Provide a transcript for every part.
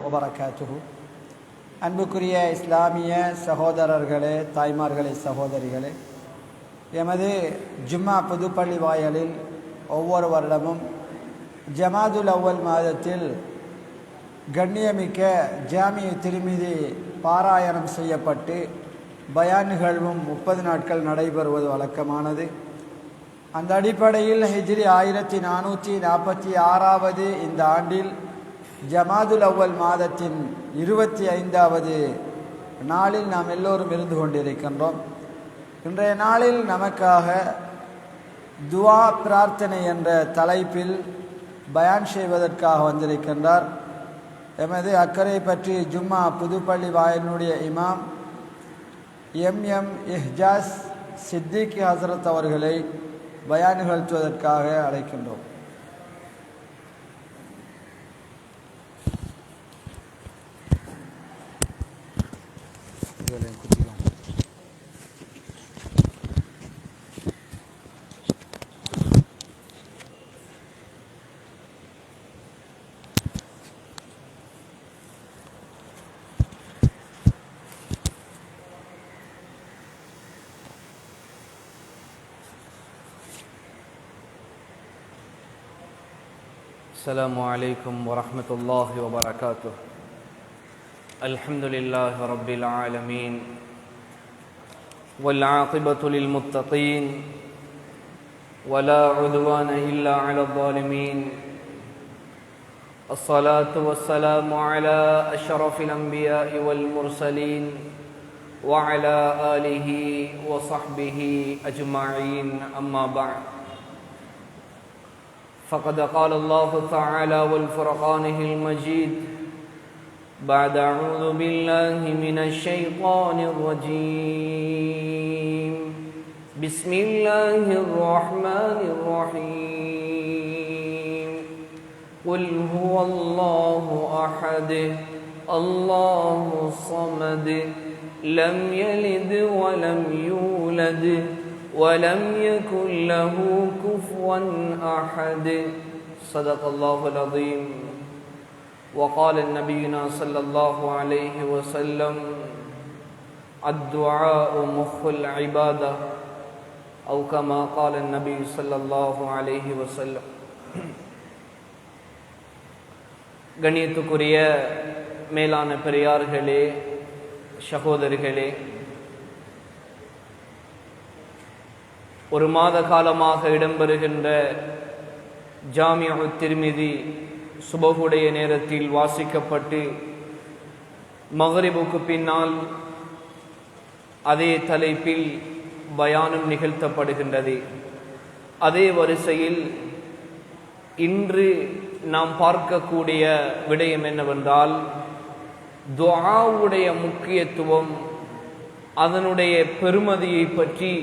வபரகாத்துஹு. அன்புக்குரிய இஸ்லாமிய சகோதரர்களே, தாய்மார்களே, சகோதரிகளே, எமது ஜும்மா புதுப்பள்ளி வாயலில் ஒவ்வொரு வருடமும் ஜமாதுல் அவ்வல் மாதத்தில் கண்ணியமிக்க ஜாமிய திருமிதி பாராயணம் செய்யப்பட்டு பயான் நிகழ்வும் 30 நாட்கள் நடைபெறுவது வழக்கமானது. அந்த அடிப்படையில் ஹிஜ்ரி 1446வது இந்த ஆண்டில் ஜமாதுல் அவ்வல் மாதத்தின் 25வது நாளில் நாம் எல்லோரும் இருந்து கொண்டிருக்கின்றோம். இன்றைய நாளில் நமக்காக துவா பிரார்த்தனை என்ற தலைப்பில் பயான் செய்வதற்காக வந்திருக்கின்றார் எமது அக்கறை பற்றி ஜும்மா புதுப்பள்ளி வாயினுடைய இமாம் எம் இஹ்ஜாஸ் சித்திக் ஹசரத் அவர்களை பயான் நிகழ்த்துவதற்காக அழைக்கின்றோம். السلام عليكم ورحمة الله وبركاته. الحمد لله رب العالمين والعاقبة للمتقين ولا عدوان إلا على الظالمين. الصلاة والسلام على أشرف الأنبياء والمرسلين وعلى آله وصحبه أجمعين. أما بعد، فقد قال الله تعالى والفرقانه المجيد بعد أعوذ بالله من الشيطان الرجيم بسم الله الرحمن الرحيم قل هو الله أحد الله الصمد لم يلد ولم يولد ولم يكن له كفوا أحد. صدق الله العظيم. وقال نبينا صلى الله عليه وسلم الدعاء مخ العبادة أو كما قال النبي صلى الله عليه وسلم. கண்ணியத்துக்குரிய மேலான பெரியார்களே, சகோதரிகளே, ஒரு மாத காலமாக இடம்பெறுகின்ற ஜாமியா திர்மிதி சுபஹுடைய நேரத்தில் வாசிக்கப்பட்டு மக்ரிபுக்கு பின்னால் அதே தலைப்பில் பயானும் நிகழ்த்தப்படுகின்றது. அதே வரிசையில் இன்று நாம் பார்க்கக்கூடிய விடயம் என்னவென்றால், துஆவுடைய முக்கியத்துவம், அதனுடைய பெருமதியை பற்றி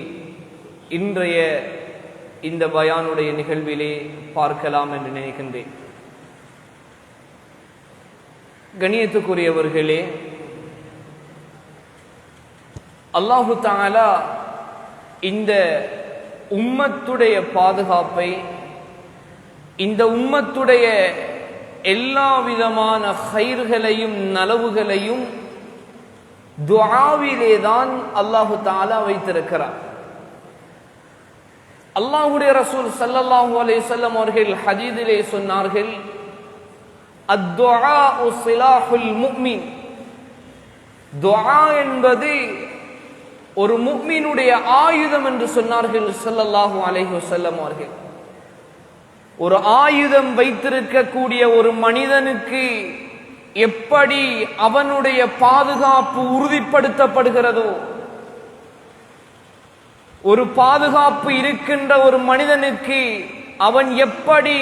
இன்றைய இந்த பயானுடைய நிகழ்விலே பார்க்கலாம் என்று நினைக்கின்றேன். கண்ணியத்துக்குரியவர்களே, அல்லாஹு தஆலா இந்த உம்மத்துடைய பாதுகாப்பை, இந்த உம்மத்துடைய எல்லா விதமான கைர்களையும் நலவுகளையும் துஆவிலே தான் அல்லாஹு தஆலா வைத்திருக்கிறார். அல்லாஹ்வுடைய ரசூல் ஸல்லல்லாஹு அலைஹி வஸல்லம் அவர்கள் ஹதீஸிலே சொன்னார்கள், அத்துஆஉ ஸிலாஹுல் முஃமின். துஆ என்பது ஒரு முஃமினுடைய ஆயுதம் என்று சொன்னார்கள் ஸல்லல்லாஹு அலைஹி வஸல்லம் அவர்கள். ஒரு ஆயுதம் வைத்திருக்கக்கூடிய ஒரு மனிதனுக்கு எப்படி அவனுடைய பாதுகாப்பு உறுதிப்படுத்தப்படுகிறதோ, ஒரு பாதுகாப்பு இருக்கின்ற ஒரு மனிதனுக்கு அவன் எப்படி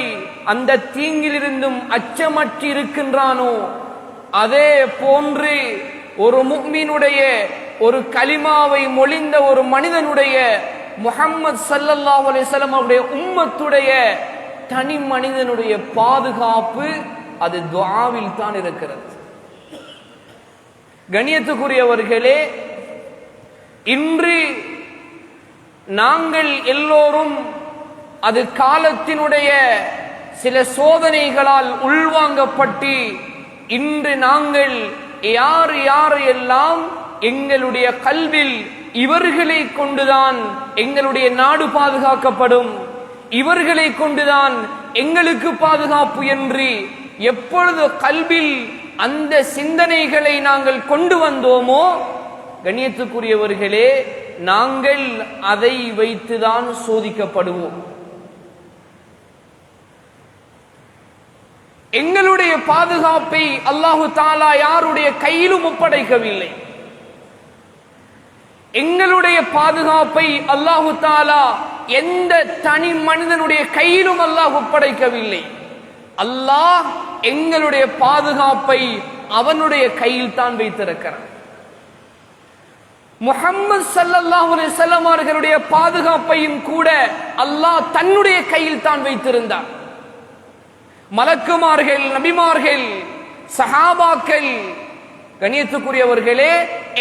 அந்த தீங்கிலிருந்தும் அச்சமற்று இருக்கின்றானோ, அதே போன்று ஒரு முஃமினுடைய, ஒரு கலிமாவை மொழிந்த ஒரு மனிதனுடைய, முஹம்மது ஸல்லல்லாஹு அலைஹி வஸல்லம் அவருடைய உம்மத்துடைய தனி மனிதனுடைய பாதுகாப்பு அது துஆவில் தான் இருக்கிறது. கண்ணியத்துக்குரியவர்களே, இன்று நாங்கள் எல்லோரும் அது காலத்தினுடைய சில சோதனைகளால் உள்வாங்கப்பட்டு இன்று நாங்கள் யார் யார் எல்லாம் எங்களுடைய கல்வில் இவர்களை கொண்டுதான் எங்களுடைய நாடு பாதுகாக்கப்படும், இவர்களை கொண்டுதான் எங்களுக்கு பாதுகாப்பு என்று எப்பொழுது கல்வில் அந்த சிந்தனைகளை நாங்கள் கொண்டு வந்தோமோ, கண்ணியத்துக்குரியவர்களே, நாங்கள் அதை வைத்துதான் சோதிக்கப்படுவோம். எங்களுடைய பாதுகாப்பை அல்லாஹு தஆலா யாருடைய கையிலும் ஒப்படைக்கவில்லை. எங்களுடைய பாதுகாப்பை அல்லாஹு தஆலா எந்த தனி மனிதனுடைய கையிலும் அல்லாஹ் ஒப்படைக்கவில்லை. அல்லாஹ் எங்களுடைய பாதுகாப்பை அவனுடைய கையில் தான் வைத்திருக்கிறான். முஹம்மது ஸல்லல்லாஹு அலைஹி வஸல்லம் அவர்களுடைய பாதுகாப்பையும் கூட அல்லாஹ் தன்னுடைய கையில் தான் வைத்திருந்தார். மலக்குமார்கள், நபிமார்கள், சஹாபாக்கள், கண்ணியத்துக்குரியவர்களே,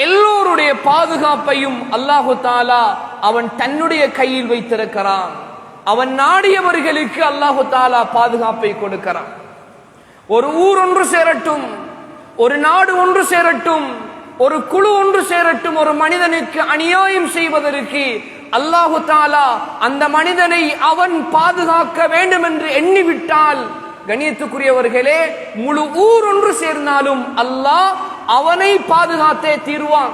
எல்லோருடைய பாதுகாப்பையும் அல்லாஹு தஆலா அவன் தன்னுடைய கையில் வைத்திருக்கிறான். அவன் நாடியவர்களுக்கு அல்லாஹு தஆலா பாதுகாப்பை கொடுக்கிறான். ஒரு ஊர் ஒன்று சேரட்டும், ஒரு நாடு ஒன்று சேரட்டும், ஒரு குழு ஒன்று சேரட்டும், ஒரு மனிதனுக்கு அநியாயம் செய்வதற்கு அல்லாஹு தஆலா அந்த மனிதனை அவன் பாதுகாக்க வேண்டும் என்று எண்ணிவிட்டால், கண்ணியத்துக்குரியவர்களே, முழு ஊர் ஒன்று சேர்ந்தாலும் அல்லாஹ் அவனை பாதுகாத்தே தீர்வான்.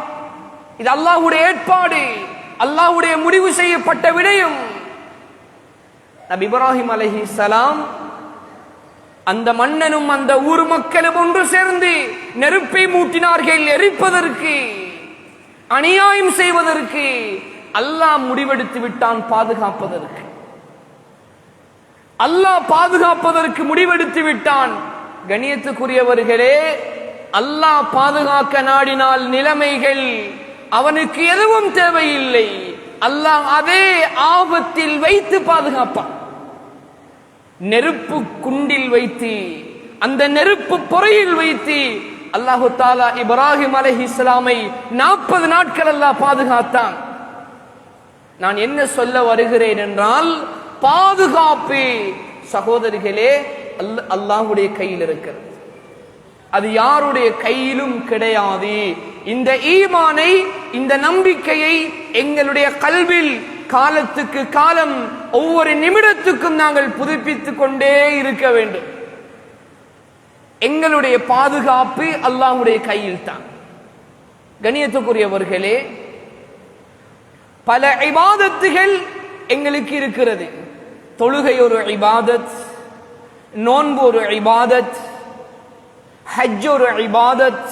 இது அல்லாஹ்வுடைய ஏற்பாடு, அல்லாஹ்வுடைய முடிவு செய்யப்பட்ட விடயம். நபி இப்ராஹிம் அலைஹிஸ்ஸலாம் அந்த மன்னனும் அந்த ஊர் மக்களும் ஒன்று சேர்ந்து நெருப்பை மூட்டினார்கள் எரிப்பதற்கு, அநியாயம் செய்வதற்கு. அல்லாஹ் முடிவெடுத்து விட்டான் பாதுகாப்பதற்கு. அல்லாஹ் பாதுகாப்பதற்கு முடிவெடுத்து விட்டான். கண்ணியத்துக்குரியவர்களே, அல்லாஹ் பாதுகாக்க நாடினால் நிலைமைகள் அவனுக்கு எதுவும் தேவையில்லை. அல்லாஹ் அதே ஆபத்தில் வைத்து பாதுகாப்பான். நெருப்பு குண்டில் வைத்து, அந்த நெருப்பு பொறையில் வைத்து அல்லாஹு தஆலா இப்ராஹிம் அலைஹிஸ்ஸலாமை 40 நாட்கள் அல்லாஹ் பாதுகாத்தான். நான் என்ன சொல்ல வருகிறேன் என்றால், பாதுகாப்பு சகோதரிகளே அல்லாஹ்வுடைய கையில் இருக்கிறது. அது யாருடைய கையிலும் கிடையாது. இந்த ஈமானை, இந்த நம்பிக்கையை எங்களுடைய கல்வில் காலத்துக்கு காலம், ஒவ்வொரு நிமிடத்துக்கும் நாங்கள் புதுப்பித்துக் கொண்டே இருக்க வேண்டும். எங்களுடைய பாதுகாப்பு அல்லாஹ்வுடைய கையில் தான். கண்ணியத்துக்குரியவர்களே, பல இபாதத்துகள் எங்களுக்கு இருக்கிறது. தொழுகை ஒரு இபாதத், நோன்பு ஒரு இபாதத், ஹஜ் ஒரு இபாதத்.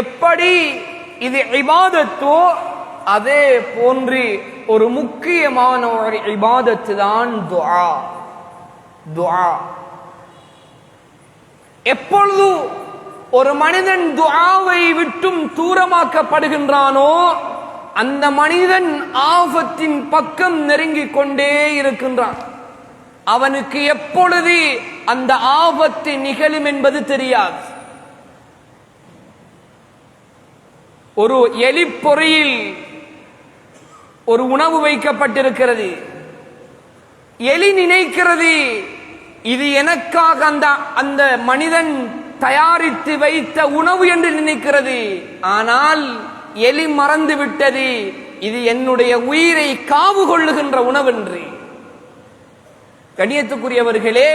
எப்படி இது இபாதத்தோ அதே போன்று ஒரு முக்கியமான ஒரு இபாதத்து தான் துஆ. துஆ எப்பொழுது ஒரு மனிதன் துஆவை விட்டும் தூரமாக்கப்படுகின்றானோ, அந்த மனிதன் ஆபத்தின் பக்கம் நெருங்கிக் கொண்டே இருக்கின்றான். அவனுக்கு எப்பொழுது அந்த ஆபத்து நிகழும் என்பது தெரியாது. ஒரு எலிப்பொறியில் ஒரு உணவு வைக்கப்பட்டிருக்கிறது. எலி நினைக்கிறது இது எனக்காக அந்த மனிதன் தயாரித்து வைத்த உணவு என்று நினைக்கிறது. ஆனால் எலி மறந்து விட்டது இது என்னுடைய உயிரை காவு கொள்ளுகின்ற உணவு என்று. கண்ணியத்துக்குரியவர்களே,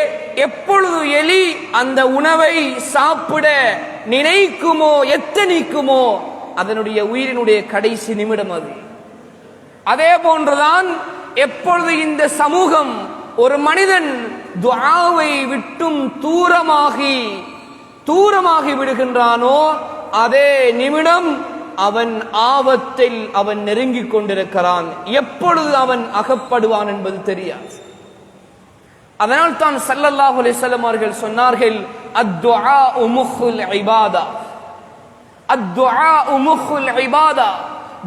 எப்பொழுது எலி அந்த உணவை சாப்பிட நினைக்குமோ, எத்தனிக்குமோ, அதனுடைய உயிரினுடைய கடைசி நிமிடம் அது. அதே போன்றுதான் எப்பொழுது இந்த சமூகம் ஒரு மனிதன் துஆவை விட்டும் தூரமாகி விடுகின்றானோ, அதே நிமிடம் அவன் ஆபத்தில் அவன் நெருங்கிக் கொண்டிருக்கிறான். எப்பொழுது அவன் அகப்படுவான் என்பது தெரியாது. அதனால் தான் ஸல்லல்லாஹு அலைஹி வஸல்லம் அவர்கள் சொன்னார்கள், அத்துஆஉ முஹுல் இபாதா. அத்துஆஉ முஹுல் இபாதா.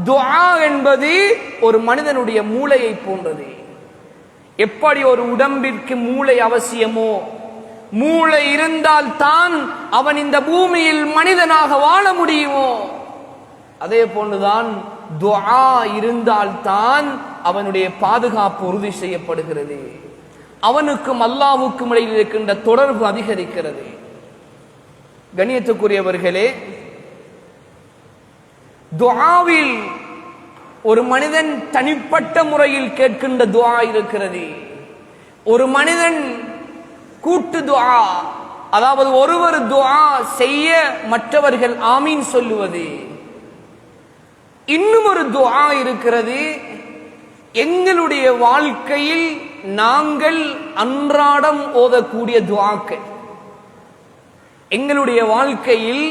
துஆ என்பது ஒரு மனிதனுடைய மூளையை போன்றது. எப்படி ஒரு உடம்பிற்கு மூளை அவசியமோ, மூளை இருந்தால் தான் அவன் இந்த பூமியில் மனிதனாக வாழ முடியுமோ, அதே போன்றுதான் துஆ இருந்தால் தான் அவனுடைய பாதுகாப்பு உறுதி செய்யப்படுகிறது. அவனுக்கும் அல்லாஹ்வுக்கும் இடையில் இருக்கின்ற தொடர்பு அதிகரிக்கிறது. கண்ணியத்துக்குரியவர்களே, துஆவில் ஒரு மனிதன் தனிப்பட்ட முறையில் கேட்கின்ற துஆ இருக்கிறது. ஒரு மனிதன் கூட்டு துஆ, அதாவது ஒருவர் துஆ செய்ய மற்றவர்கள் ஆமீன் சொல்லுவது. இன்னும் ஒரு துஆ இருக்கிறது, எங்களுடைய வாழ்க்கையில் நாங்கள் அன்றாடம் ஓதக்கூடிய துஆக்கள். எங்களுடைய வாழ்க்கையில்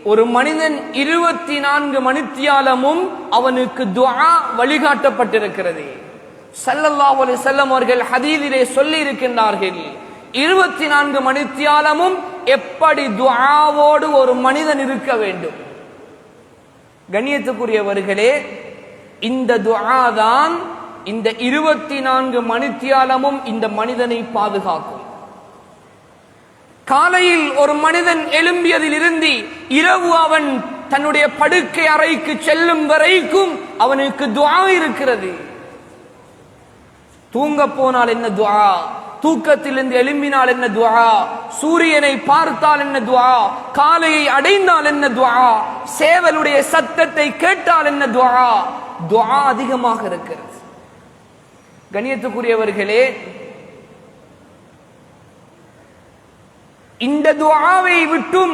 ஒரு மனிதன் 24 மணித்தியாலமும் அவனுக்கு துஆ வழிகாட்டப்பட்டிருக்கிறது. ஸல்லல்லாஹு அலைஹி வஸல்லம் அவர்கள் ஹதீஸிலே சொல்லி இருக்கின்றார்கள், 24 மணித்தியாலமும் எப்படி துஆவோடு ஒரு மனிதன் இருக்க வேண்டும். கண்ணியத்துக்குரியவர்களே, இந்த துஆ தான் இந்த 24 மணித்தியாலமும் இந்த மனிதனை பாதுகாக்கும். காலையில் ஒரு மனிதன் எழும்பியதில் இருந்து இரவு அவன் தன்னுடைய படுக்கை அறைக்கு செல்லும் வரைக்கும் அவனுக்கு துஆ இருக்கிறது. தூங்க போனால் என்ன துஆ, தூக்கத்திலிருந்து எழும்பினால் என்ன துஆ, சூரியனை பார்த்தால் என்ன துஆ, காலையை அடைந்தால் என்ன துஆ, சேவலுடைய சத்தத்தை கேட்டால் என்ன துஆ. துஆ அதிகமாக இருக்கிறது. கண்ணியத்துக்குரியவர்களே, இந்த துஆவை விட்டும்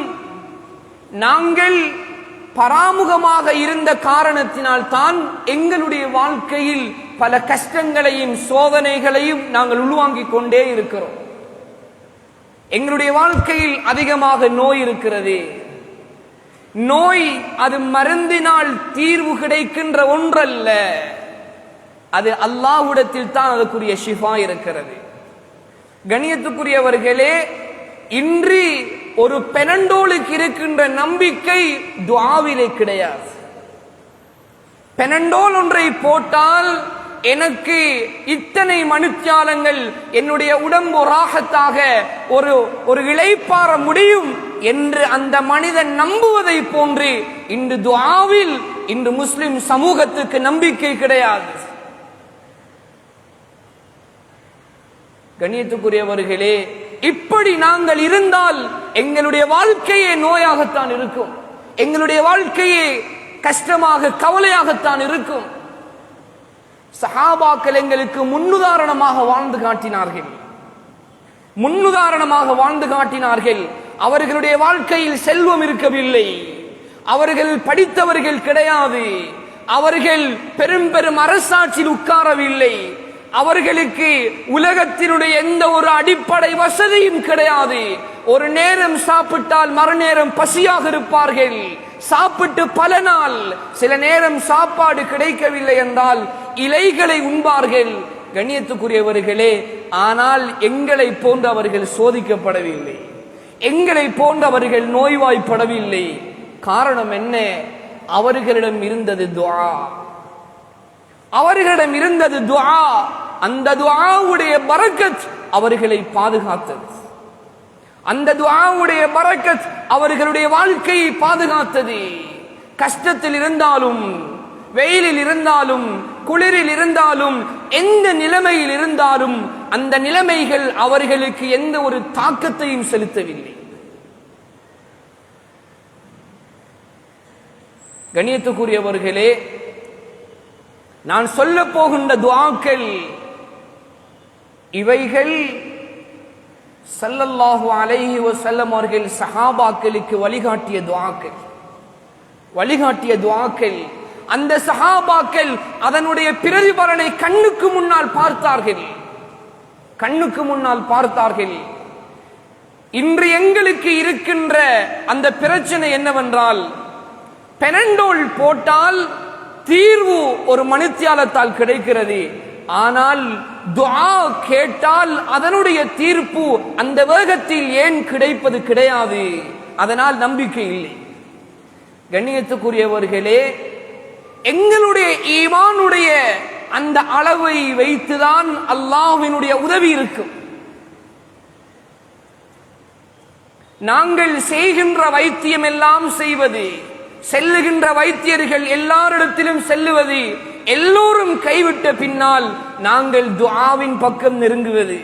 நாங்கள் பராமுகமாக இருந்த காரணத்தினால் தான் எங்களுடைய வாழ்க்கையில் பல கஷ்டங்களையும் சோதனைகளையும் நாங்கள் உள்வாங்கிக் கொண்டே இருக்கிறோம். எங்களுடைய வாழ்க்கையில் அதிகமாக நோய் இருக்கிறது. நோய் அது மருந்தினால் தீர்வு கிடைக்கின்ற ஒன்றல்ல, அது அல்லாஹ்விடத்தில் தான் அதற்குரிய ஷிஃபா இருக்கிறது. கண்ணியத்துக்குரியவர்களே, இன்று ஒரு பெனண்டோலுக்கு இருக்கின்ற நம்பிக்கை துஆவிலே கிடையாது. பெனண்டோல் ஒன்றை போட்டால் எனக்கு இத்தனை மணித்தியாலங்கள் என்னுடைய உடம்பு ராகத்தாக ஒரு இளைப்பாற முடியும் என்று அந்த மனிதன் நம்புவதை போன்று இன்று துஆவில் இன்று முஸ்லிம் சமூகத்துக்கு நம்பிக்கை கிடையாது. கண்ணியத்துக்குரியவர்களே, இப்படி நாங்கள் இருந்தால் எங்களுடைய வாழ்க்கையே நோயாகத்தான் இருக்கும், எங்களுடைய வாழ்க்கையே கஷ்டமாக கவலையாகத்தான் இருக்கும். சஹாபாக்கள் எங்களுக்கு முன்னுதாரணமாக வாழ்ந்து காட்டினார்கள், முன்னுதாரணமாக வாழ்ந்து காட்டினார்கள். அவர்களுடைய வாழ்க்கையில் செல்வம் இருக்கவில்லை, அவர்கள் படித்தவர்கள் கிடையாது, அவர்கள் பெரும் பெரும் அரசாட்சியில் உட்காரவில்லை, அவர்களுக்கு உலகத்தினுடைய எந்த ஒரு அடிப்படை வசதியும் கிடையாது. ஒரு நேரம் சாப்பிட்டால் மறுநேரம் பசியாக இருப்பார்கள். சாப்பிட்டு பல நாள், சில நேரம் சாப்பாடு கிடைக்கவில்லை என்றால் இலைகளை உண்பார்கள். கண்ணியத்துக்குரியவர்களே, ஆனால் எங்களை போன்றவர்கள் சோதிக்கப்படவில்லை, எங்களை போன்றவர்கள் நோய்வாய்ப்படவில்லை. காரணம் என்ன? அவர்களிடம் இருந்தது துஆ, அவர்களிடம் இருந்தது துஆ. அந்த துஆவுடைய பரக்கத் அவர்களை பாதுகாத்தது, அந்த துஆவுடைய பரக்கத் அவர்களுடைய வாழ்க்கையை பாதுகாத்தது. கஷ்டத்தில் இருந்தாலும், வெயிலில் இருந்தாலும், குளிரில் இருந்தாலும், எந்த நிலைமையில் இருந்தாலும் அந்த நிலைமைகள் அவர்களுக்கு எந்த ஒரு தாக்கத்தையும் செலுத்தவில்லை. கண்ணியத்துக்குரியவர்களே, நான் சொல்ல போகின்ற துஆக்கள் இவைகள் ஸல்லல்லாஹு அலைஹி வஸல்லம் அவர்கள் சஹாபாக்களுக்கு வழிகாட்டிய துஆக்கள், வழிகாட்டிய துஆக்கள். அந்த சஹாபாக்கள் அதனுடைய பிரதிபலனை கண்ணுக்கு முன்னால் பார்த்தார்கள், கண்ணுக்கு முன்னால் பார்த்தார்கள். இன்று எங்களுக்கு இருக்கின்ற அந்த பிரச்சனை என்னவென்றால், பெனண்டோல் போட்டால் தீர்வு ஒரு மணித்தியாலத்தால் கிடைக்கிறது, ஆனால் துஆ கேட்டால் அதனுடைய தீர்ப்பு அந்த வேகத்தில் ஏன் கிடைப்பது கிடையாது. அதனால் நம்பிக்கை இல்லை. கண்ணியத்துக்குரியவர்களே, எங்களுடைய ஈமானுடைய அந்த அளவை வைத்துதான் அல்லாஹ்வினுடைய உதவி இருக்கும். நாங்கள் செய்கின்ற வைத்தியம் எல்லாம் செய்வது, செல்லுகின்ற வைத்தியர்கள் எல்லாரிடத்திலும் செல்லுவது, எல்லோரும் கைவிட்ட பின்னால் நாங்கள் துஆவின் பக்கம் நெருங்குவது.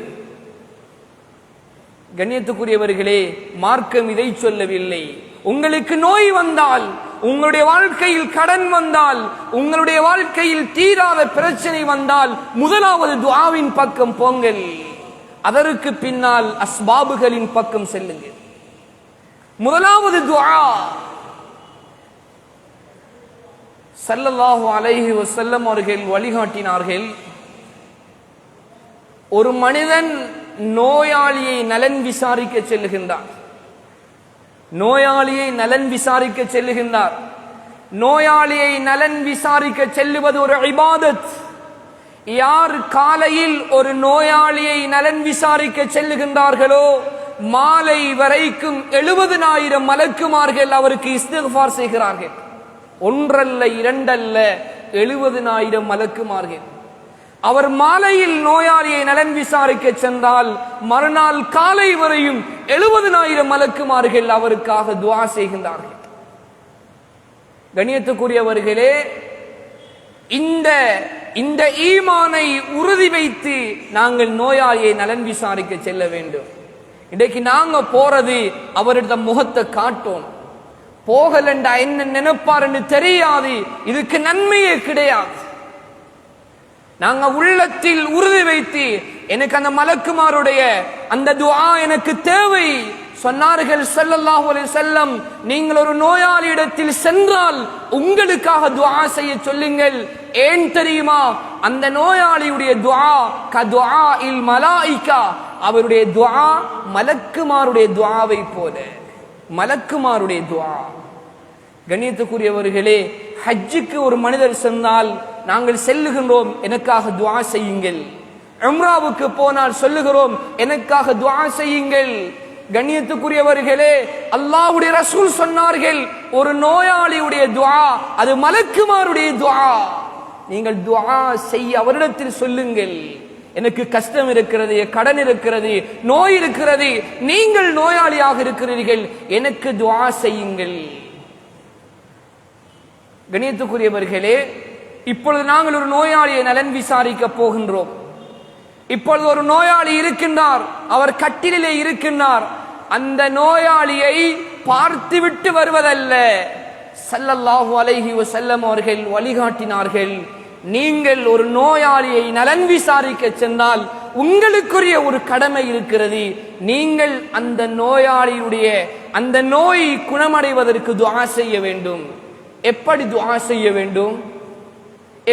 கண்ணியத்துக்குரியவர்களே, மார்க்கம் இதை சொல்லவில்லை. உங்களுக்கு நோய் வந்தால், உங்களுடைய வாழ்க்கையில் கடன் வந்தால், உங்களுடைய வாழ்க்கையில் தீராத பிரச்சனை வந்தால் முதலாவது துஆவின் பக்கம் போங்கள். அதற்கு பின்னால் அஸ்பாபுகளின் பக்கம் செல்லுங்கள். முதலாவது துஆ. ஸல்லல்லாஹு அலைஹி வஸல்லம் அவர்கள் வழிகாட்டினார்கள். ஒரு மனிதன் நோயாளியை நலன் விசாரிக்க செல்லுகின்றார். நோயாளியை நலன் விசாரிக்க செல்லுகின்றார். நோயாளியை நலன் விசாரிக்க செல்லுவது ஒரு இபாதத். யார் காலையில் ஒரு நோயாளியை நலன் விசாரிக்க செல்லுகின்றார்களோ மாலை வரைக்கும் 70,000 மலக்குமார்கள் அவருக்கு இஸ்திக்ஃபார் செய்கிறார்கள். ஒன்றல்ல, இரண்டல்ல, 70,000 மலக்குமார்கள். அவர் மாலையில் நோயாளியை நலன் விசாரிக்க சென்றால் மறுநாள் காலை வரையும் 70,000 மலக்குமார்கள் அவருக்காக துஆ செய்கின்றார்கள். கண்ணியத்துக்குரியவர்களே, இந்த ஈமானை உறுதி வைத்து நாங்கள் நோயாளியை நலன் விசாரிக்க செல்ல வேண்டும். இன்றைக்கு நாங்க போறது அவருடைய முகத்தை காட்டும். போகலண்டா என்ன நினைப்பார் என்று தெரியாது. இதுக்கு நன்மையே கிடையாது. நாங்க உள்ளத்தில் உறுதி வைத்து எனக்கு அந்த மலக்குமாருடைய அந்த துஆ எனக்கு தேவை சொன்னார்கள் ஸல்லல்லாஹு அலைஹி வஸல்லம். நீங்கள் ஒரு நோயாளியிடத்தில் சென்றால் உங்களுக்காக துஆ செய்ய சொல்லுங்கள். ஏன் தெரியுமா? அந்த நோயாளியுடைய துஆ கதுஆஇல் மலாயிகா, அவருடைய துஆ மலக்குமாருடைய துஆவை போல. மலக்குமாருடைய துஆ. கண்ணியத்துக்குரியவர்களே, ஹஜ்ஜுக்கு ஒரு மனிதர் சென்றால் நாங்கள் செல்லுகின்றோம், எனக்காக துஆ செய்யுங்கள். உம்ராவுக்கு போனால் சொல்லுகிறோம், எனக்காக துஆ செய்யுங்கள். கண்ணியத்துக்குரியவர்களே, அல்லாஹ்வுடைய ரசூல் சொன்னார்கள், ஒரு நோயாளியுடைய துஆ அது மலக்குமாருடைய துஆ. நீங்கள் துஆ செய்ய அவரிடத்தில் சொல்லுங்கள். எனக்கு கஷ்டம் இருக்கிறது, கடன் இருக்கிறது, நோய் இருக்கிறது, நீங்கள் நோயாளியாக இருக்கிறீர்கள், எனக்கு துஆ செய்யுங்கள். கண்ணியத்துக்குரியவர்களே, இப்பொழுது நாங்கள் ஒரு நோயாளியை நலன் விசாரிக்க போகின்றோம். இப்பொழுது ஒரு நோயாளி இருக்கின்றார், அவர் கட்டிலே இருக்கின்றார். அந்த நோயாளியை பார்த்துவிட்டு வருவதல்ல, ஸல்லல்லாஹு அலைஹி வஸல்லம் அவர்கள் வழிகாட்டினார்கள். நீங்கள் ஒரு நோயாளியை நலன் விசாரிக்க சென்றால் உங்களுக்குரிய ஒரு கடமை இருக்கிறது. நீங்கள் அந்த நோயாளியுடைய அந்த நோய் குணமடைவதற்கு துஆ செய்ய வேண்டும். எப்படி துஆ செய்ய வேண்டும்?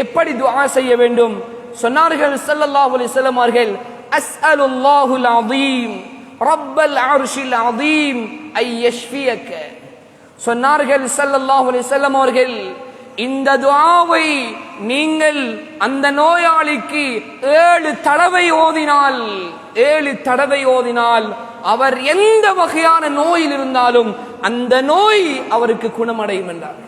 எப்படி துஆ செய்ய வேண்டும்? சொன்னார்கள் ஸல்லல்லாஹு அலைஹி வஸல்லம் அவர்கள், அஸ்அலுல்லாஹுல் அஸீம் ரப்பல் அர்ஷில் அஸீம் ஐ யஷ்ஃபியக. சொன்னார்கள் ஸல்லல்லாஹு அலைஹி வஸல்லம் அவர்கள், இந்த துஆவை நீங்கள் அந்த நோயாளிக்கு 7 தடவை ஓதினால், 7 தடவை ஓதினால் அவர் எந்த வகையான நோயில் இருந்தாலும் அந்த நோய் அவருக்கு குணமடையும் என்றார்.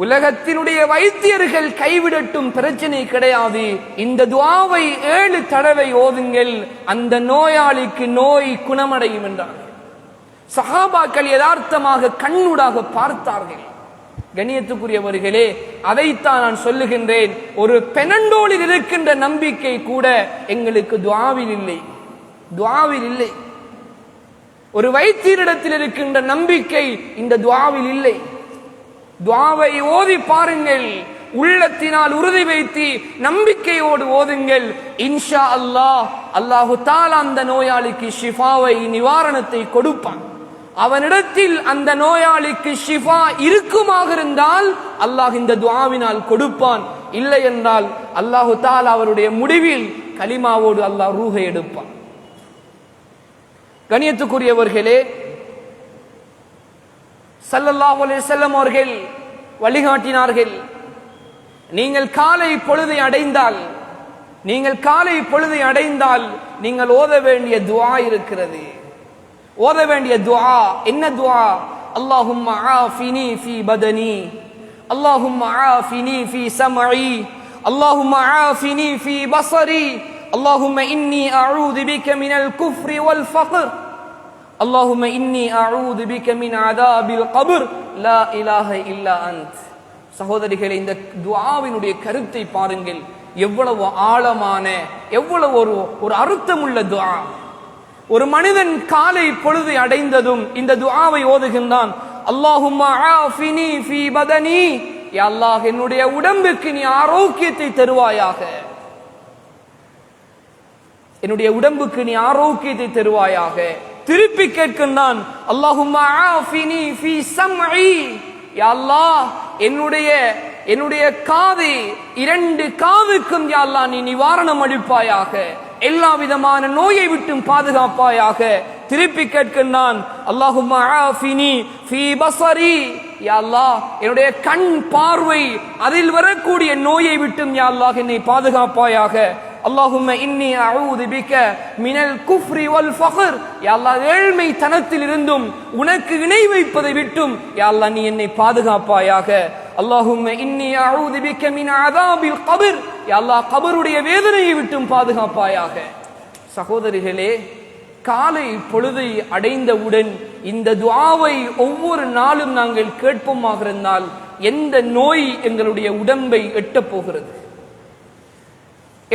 உலகத்தினுடைய வைத்தியர்கள் கைவிடட்டும், பிரச்சனை கிடையாது. இந்த துஆவை 7 தடவை ஓதுங்கள், அந்த நோயாளிக்கு நோய் குணமடையும் என்றார். சஹாபாக்கள் யதார்த்தமாக கண்ணூடாக பார்த்தார்கள். கண்ணியத்துக்குரியவர்களே, அதைத்தான் நான் சொல்லுகின்றேன். ஒரு பெனண்டோலில் இருக்கின்ற நம்பிக்கை கூட எங்களுக்கு துஆவில் இல்லை, துஆவில் இல்லை. ஒரு வைத்தியரிடத்தில் இருக்கின்ற நம்பிக்கை இந்த துஆவில் இல்லை. துஆவை ஓதி பாருங்கள், உள்ளத்தினால் உறுதி வைத்து நம்பிக்கையோடு ஓதுங்கள். இன்ஷா அல்லாஹ், அல்லாஹு தஆலா அந்த நோயாளிக்கு ஷிஃபாவை, நிவாரணத்தை கொடுப்பான். அவனிடத்தில் அந்த நோயாளிக்கு ஷிஃபா இருக்குமாக இருந்தால் அல்லாஹ் இந்த துஆவினால் கொடுப்பான். இல்லை என்றால் அல்லாஹு தஆலா அவருடைய முடிவில் கலிமாவோடு அல்லாஹ் ரூஹை எடுப்பான். கண்ணியத்துக்குரியவர்களே, ஸல்லல்லாஹு அலைஹி வஸல்லம் அவர்கள் வழிகாட்டினார்கள், நீங்கள் காலை பொழுதை அடைந்தால், நீங்கள் காலை பொழுதை அடைந்தால் நீங்கள் ஓத வேண்டிய துஆ இருக்கிறது. ஓத வேண்டிய துஆ என்ன துஆ? அல்லாஹும்ம ஆஃபினி ஃபீ பதனி, அல்லாஹும்ம ஆஃபினி ஃபீ சம்இ, அல்லாஹும்ம ஆஃபினி ஃபீ பஸரி, அல்லாஹும்ம இன்னி அஊது பிக மினல் குஃப்ரி வல் ஃபக்ர், அல்லாஹும்ம இன்னி அஊது பிக மின் அஸாபில் கப்ர், லா இலாஹ இல்லா அன்த். சகோதரிகளே, இந்த துஆவினுடைய கருத்தை பாருங்கள். எவ்வளவு ஆழமான, எவ்வளவு ஒரு அர்த்தமுள்ள துஆ. ஒரு மனிதன் காலை பொழுதை அடைந்ததும் இந்த துஆவை ஓதுகின்றான். அல்லாஹும்ம ஆஃபினி ஃபீ பதனி, யா அல்லாஹ் என்னுடைய உடம்புக்கு நீ ஆரோக்கியத்தை தருவாயாக, என்னுடைய உடம்புக்கு நீ ஆரோக்கியத்தை தருவாயாக. திருப்பி கேட்கின்றான், அல்லாஹும்ம ஆஃபினி ஃபீ சம்இ, யா அல்லாஹ் என்னுடைய காது, 2 காதுக்கும் யா அல்லாஹ் நீ நிவாரணம் அளிப்பாயாக, எல்லா விதமான நோயை விட்டும் பாதுகாப்பாயாக. திருப்பி கேட்கின்றான், அல்லாஹும்ம ஆஃபினி ஃபீ பஸரி, யா அல்லாஹ் என்னுடைய கண் பார்வை, அதில் வரக்கூடிய நோயை விட்டும் யா அல்லாஹ் என்னை பாதுகாப்பாயாக. அல்லாஹும்ம இன்னி அஊது பிக மினல் குஃப்ரி வல் ஃபக்ர், யா அல்லாஹ் ஏழ்மை தனத்தில் இருந்தும் உனக்கு இணை வைப்பதை விட்டும் யா அல்லாஹ் நீ என்னை பாதுகாப்பாயாக. அல்லாஹும்ம இன்னி அஊது பிக மின் அஸாபில் கப்ர், யா அல்லாஹ் கபருடைய வேதனையை விட்டும் பாதுகாப்பாயாக. சகோதரிகளே, காலை பொழுதை அடைந்தவுடன் இந்த துஆவை ஒவ்வொரு நாளும் நாங்கள் கேட்போமாக இருந்தால் எந்த நோய் எங்களுடைய உடம்பை எட்டப் போகிறது,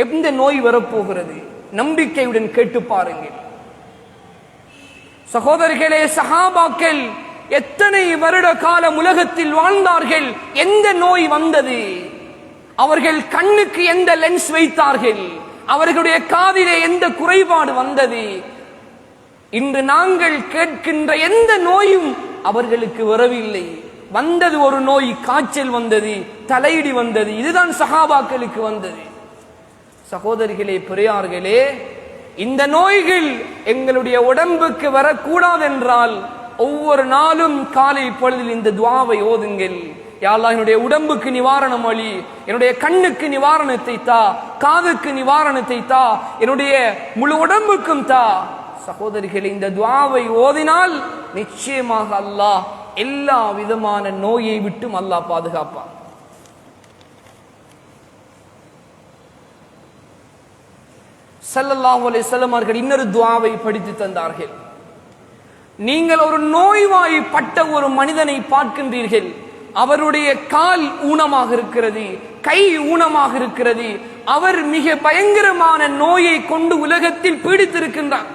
எந்த நோய் வரப்போகிறது? நம்பிக்கையுடன் கேட்டு பாருங்கள். சகோதரிகளே, சஹாபாக்கள் எத்தனை வருட காலம் உலகத்தில் வாழ்ந்தார்கள், எந்த நோய் வந்தது? அவர்கள் கண்ணுக்கு எந்த லென்ஸ் வைத்தார்கள்? அவர்களுடைய காதிலே எந்த குறைபாடு வந்தது? இன்று நாங்கள் கேட்கின்ற எந்த நோயும் அவர்களுக்கு வரவில்லை. வந்தது ஒரு நோய், காய்ச்சல் வந்தது, தலையிடி வந்தது. இதுதான் சஹாபாக்களுக்கு வந்தது. சகோதரிகளே, பெரியார்களே, இந்த நோய்கள் எங்களுடைய உடம்புக்கு வரக்கூடாது என்றால் ஒவ்வொரு நாளும் காலை பொழுதில் இந்த துஆவை ஓதுங்கள். யா அல்லாஹ் என்னுடைய உடம்புக்கு நிவாரணம் அளி, என்னுடைய கண்ணுக்கு நிவாரணத்தை தா, காதுக்கு நிவாரணத்தை தா, என்னுடைய முழு உடம்புக்கும் தா. சகோதரிகளே, இந்த துஆவை ஓதினால் நிச்சயமாக அல்லாஹ் எல்லா விதமான நோயை விட்டும் அல்லாஹ் பாதுகாப்பான். ஸல்லல்லாஹு அலைஹி வஸல்லம் அவர்கள் இன்னொரு துஆவை படித்து தந்தார்கள். நீங்கள் ஒரு நோய்வாய்ப்பட்ட ஒரு மனிதனை பார்க்கின்றீர்கள், அவருடைய கால் ஊனமாக இருக்கிறது, கை ஊனமாக இருக்கிறது, அவர் மிக பயங்கரமான நோயை கொண்டு உலகத்தில் பீடித்திருக்கின்றார்.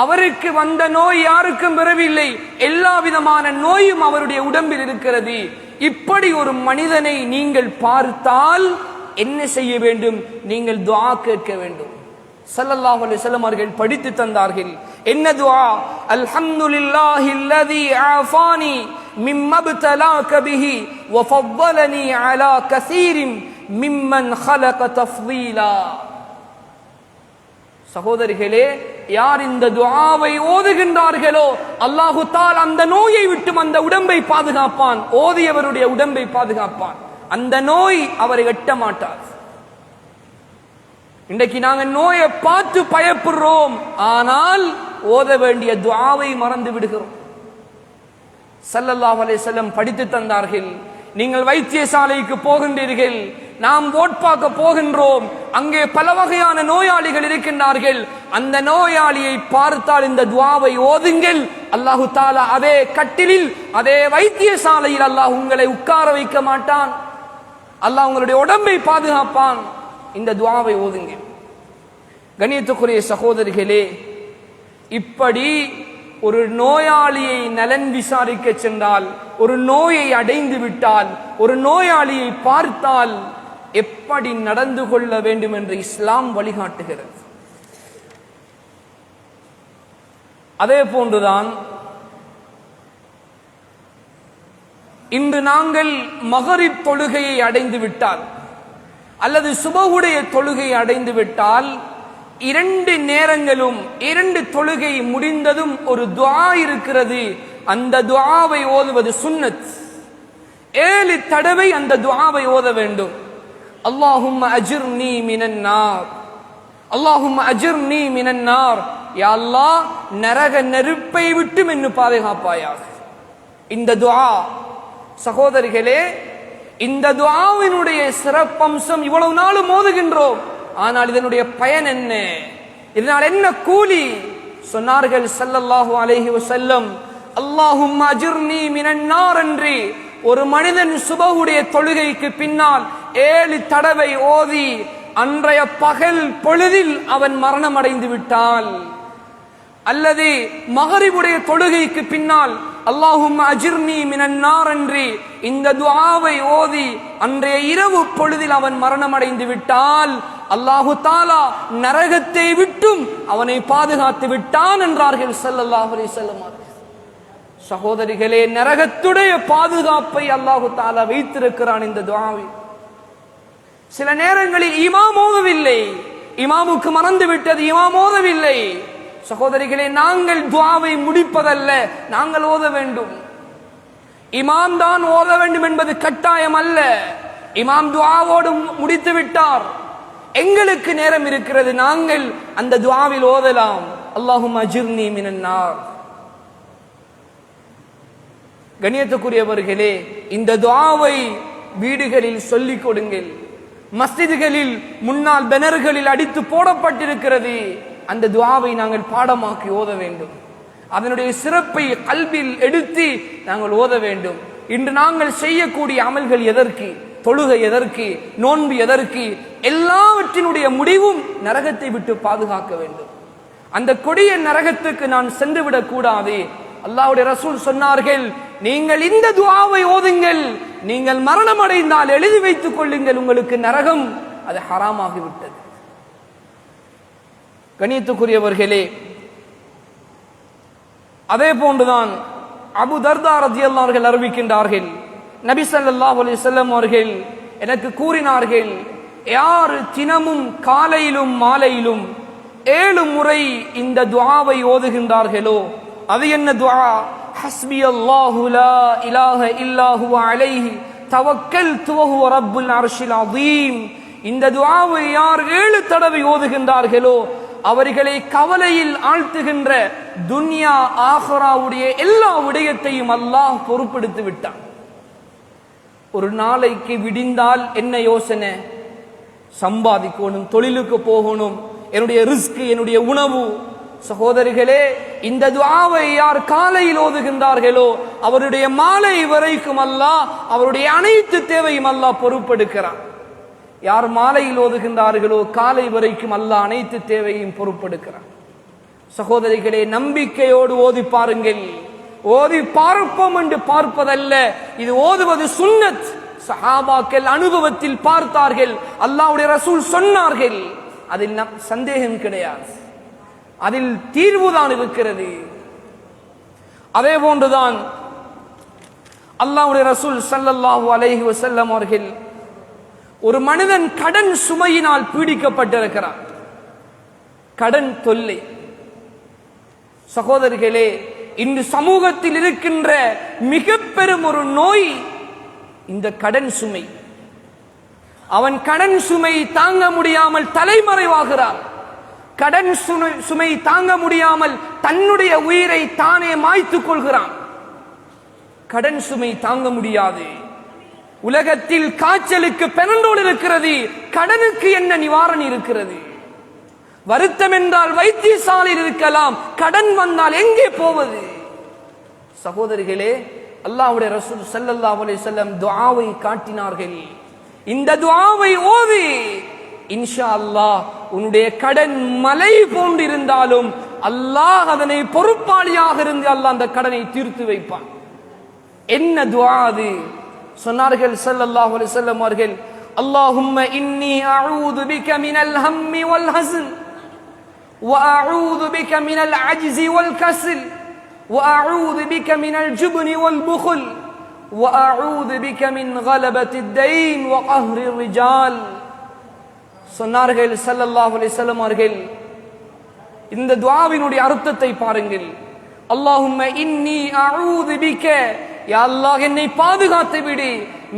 அவருக்கு வந்த நோய் யாருக்கும் வரவில்லை, எல்லா விதமான நோயும் அவருடைய உடம்பில் இருக்கிறது. இப்படி ஒரு மனிதனை நீங்கள் பார்த்தால் என்ன செய்ய வேண்டும்? நீங்கள் துஆ கேட்க வேண்டும். ஸல்லல்லாஹு அலைஹி வஸல்லம் அவர்கள் படித்து தந்தார்கள். என்ன துஆ? அல்ஹம்துலில்லாஹில்லதீ ஆஃபானி மிம்ம இப்தலாக பிஹி வ ஃபضலனி அலா கஸீரின் மிம்மன் خلق தஃதீலா. சகோதரிகளே, யார் இந்த துஆவை ஓதுகின்றார்களோ அல்லாஹு தஆலா அந்த நோயை விட்டு அந்த உடம்பை பாதுகாப்பான், ஓதியவருடைய உடம்பை பாதுகாப்பான். அந்த நோய் அவரை எட்ட மாட்டார். இன்றைக்கு நாங்கள் நோயை பார்த்து பயப்படுறோம், ஆனால் ஓத வேண்டிய துஆவை மறந்து விடுகிறோம். ஸல்லல்லாஹு அலைஹி வஸல்லம் படித்து தந்தார்கள். நீங்கள் வைத்தியசாலைக்கு போகின்றீர்கள், நாம் ஓட் பார்க்க போகின்றோம், அங்கே பல வகையான நோயாளிகள் இருக்கின்றார்கள். அந்த நோயாளியை பார்த்தால் இந்த துஆவை ஓதுங்கள். அல்லாஹு தஆலா அதே கட்டிலில், அதே வைத்தியசாலையில் அல்லாஹ் உங்களை உட்கார வைக்க மாட்டான். அல்லாஹ் உங்களுடைய உடம்பை பாதுகாப்பான். இந்த துஆவை ஓதுங்கள். கண்ணியத்துக்குரிய சகோதரிகளே, இப்படி ஒரு நோயாளியை நலன் விசாரிக்க சென்றால், ஒரு நோயை அடைந்து விட்டால், ஒரு நோயாளியை பார்த்தால் எப்படி நடந்து கொள்ள வேண்டும் என்று இஸ்லாம் வழிகாட்டுகிறது. அதே போன்றுதான் இன்று நாங்கள் மகரிப் தொழுகையை அடைந்து விட்டால் அல்லது சுபஹுடைய தொழுகையை அடைந்து விட்டால் 2 நேரங்களும் 2 தொழுகை முடிந்ததும் ஒரு துஆ இருக்கிறது. அந்த துஆவை ஓதுவது சுன்னத். 7 தடவை அந்த துஆவை ஓத வேண்டும். அல்லாஹும்ம அஜிர்னி மினன் நார், அல்லாஹும்ம அஜிர்னி மினன் நார், யா அல்லாஹ் நரக நெருப்பை விட்டு என்னை பாதுகாப்பாயாக. இந்த துஆ சகோதரிகளே, இந்த துஆவினுடைய சிறப்பம்சம் இவ்வளவு நாளும் ஓதுகின்றோம், ஆனால் இதனுடைய பயன் என்ன? இதனால் என்ன கூலி? சொன்னார்கள் ஸல்லல்லாஹு அலைஹி வஸல்லம், அல்லாஹும்ம அஜிர்னி மினன் நார் என்று ஒரு மனிதன் சுபஹுடைய தொழுகைக்கு பின்னால் 7 தடவை ஓதி அன்றைய பகல் பொழுதில் அவன் மரணம் அடைந்து விட்டால், அல்லது மகரிபுடைய தொழுகைக்கு பின்னால் அல்லாஹும்ம அஜிர்னி மினன் நார் என்று இந்த துஆவை ஓதி அன்றைய இரவு பொழுதில் அவன் மரணம் அடைந்து விட்டால் அல்லாஹு தஆலா நரகத்தை விட்டும் அவனை பாதுகாத்து விட்டான் என்றார்கள் ஸல்லல்லாஹு அலைஹி வஸல்லம். சகோதரிகளே, நரகத்துடைய பாதுகாப்பை அல்லாஹு தஆலா வைத்திருக்கிறான் இந்த துஆவில். சில நேரங்களில் இமாம் ஓதவில்லை, இமாமுக்கு மறந்து விட்டது, இமாம் ஓதவில்லை. சகோதரிகளே, நாங்கள் துஆவை முடிப்பதல்ல, நாங்கள் ஓத வேண்டும். இமாம் தான் ஓத வேண்டும் என்பது கட்டாயம் அல்ல. இமாம் துஆவோடு முடித்து விட்டார், எங்களுக்கு நேரம் இருக்கிறது, நாங்கள் அந்த துஆவில் ஓதலாம். அல்லாஹும்ம அஜிர்னி மினன் நார். கண்ணியத்துக்குரியவர்களே, இந்த துஆவை வீடுகளில் சொல்லிக் கொடுங்கள். மஸ்ஜிதுகளில் முன்னால் பேனர்களில் அடித்து போடப்பட்டிருக்கிறது. அந்த துஆவை நாங்கள் பாடமாக்கி ஓத வேண்டும். அதனுடைய சிறப்பை கல்பில் எடுத்து நாங்கள் ஓத வேண்டும். இன்று நாங்கள் செய்யக்கூடிய அமல்கள் எதற்கு? தொழுகை எதற்கு? நோன்பு எதற்கு? எல்லாவற்றினுடைய முடிவும் நரகத்தை விட்டு பாதுகாக்க வேண்டும். அந்த கொடிய நரகத்துக்கு நான் சென்றுவிடக் கூடாது. அல்லாஹ்வுடைய ரசூல் சொன்னார்கள், நீங்கள் இந்த துஆவை ஓதுங்கள், நீங்கள் மரணம் அடைந்தால் எழுதி வைத்துக் கொள்ளுங்கள், உங்களுக்கு நரகம் அது ஹராமாகிவிட்டது. கண்ணியத்துக்குரியவர்களே, அதே போன்றுதான் அபு தர்தா ரலியல்லாஹு அன்ஹு அறிவிக்கின்றார்கள், நபி ஸல்லல்லாஹு அலைஹி வஸல்லம் அவர்கள் எனக்கு கூறினார்கள், யார் தினமும் காலையிலும் மாலையிலும் 7 முறை இந்த துஆவை ஓதுகின்றார்களோ, அது என்ன துஆ? ஹஸ்பி அல்லாஹு லா இலாஹ இல்லா ஹுவ அலைஹி தவக்கல்து வ ஹுவ ரப்புல் அர்ஷில் அதீம். இந்த துஆவை யார் 7 தடவை ஓதுகின்றார்களோ அவர்களை கவலையில் ஆழ்த்துகின்ற துன்யா ஆஹிராவுடைய எல்லா விடயத்தையும் அல்லாஹ் பொறுப்பெடுத்து விட்டான். ஒரு நாளைக்கு விடிந்தால் என்ன யோசனை? சம்பாதிக்கணும், தொழிலுக்கு போகணும், என்னுடைய ரிஸ்க், என்னுடைய உணவு. சகோதரிகளே, இந்த துஆவை யார் காலையில் ஓதுகின்றார்களோ அவருடைய மாலை வரைக்கும் அல்லாஹ் அவருடைய அனைத்து தேவையும் அல்லாஹ் பொறுப்பெடுக்கிறான். யார் மாலையில் ஓதுகின்றார்களோ காலை வரைக்கும் அல்லாஹ் அனைத்து தேவையும் பொறுப்பெடுக்கிறான். சகோதரிகளே, நம்பிக்கையோடு ஓதி பாருங்கள். ஓதி பார்ப்போம் என்று பார்ப்பதல்ல, இது ஓதுவது சுன்னத். சஹாபாக்கள் அனுபவத்தில் பார்த்தார்கள், அல்லாஹ்வுடைய ரசூல் சொன்னார்கள், அதில் சந்தேகம் கிடையாது, அதில் தீர்வுதான் இருக்கிறது. அதே போன்றுதான் அல்லாஹ்வுடைய ரசூல் ஸல்லல்லாஹு அலைஹி வஸல்லம் அவர்கள், ஒரு மனிதன் கடன் சுமையினால் பீடிக்கப்பட்டிருக்கிறான், கடன் தொல்லை. சகோதரிகளே, இன்று சமூகத்தில் இருக்கின்ற மிக பெரும் ஒரு நோய் இந்த கடன் சுமை. அவன் கடன் சுமை தாங்க முடியாமல் தலைமறைவாகிறான். கடன் சுமை தாங்க முடியாமல் தன்னுடைய உயிரை தானே மாய்த்துக் கொள்கிறான். கடன் சுமை தாங்க முடியாது. உலகத்தில் காய்ச்சலுக்கு பெனண்டோல் இருக்கிறது, கடனுக்கு என்ன நிவாரணம் இருக்கிறது? வருத்தம் என்றால் வைத்தியசாலையில் இருக்கலாம், கடன் வந்தால் எங்கே போவது? சகோதரிகளே, அல்லாஹ்வுடைய ரசூல் ஸல்லல்லாஹு அலைஹி வஸல்லம் துஆவை காட்டினார்கள். இந்த துஆவை ஓதி இன்ஷா அல்லாஹ் உன்னுடைய கடன் மலை போன்றிருந்தாலும் அல்லாஹ் அதனை பொறுப்பாளியாக இருந்து அல்லாஹ் அந்த கடனை தீர்த்து வைப்பான். என்ன துஆ அது? சொன்னார்கள் ஸல்லல்லாஹு அலைஹி வஸல்லம் அவர்கள், அல்லாஹும்ம இன்னி அஊது பிக மினல் ஹம்மி வல் ஹஸன் வ அஊது பிக மினல் அஜ்ஸி வல் கஸ்ல் வ அஊது பிக மினல் ஜுப்னி வல் புக்ல் வ அஊது பிக மின் கலபத்தித் தைன் வ கஹ்ரிர் ரிஜால். சொன்னார்கள் ஸல்லல்லாஹு அலைஹி வஸல்லம் அவர்கள், இந்த துஆவினுடைய அர்த்தத்தை பாருங்கள். அல்லாஹும்ம இன்னி அஊது பிக, யா அல்லாஹ் என்னை பாதுகாத்து விடு,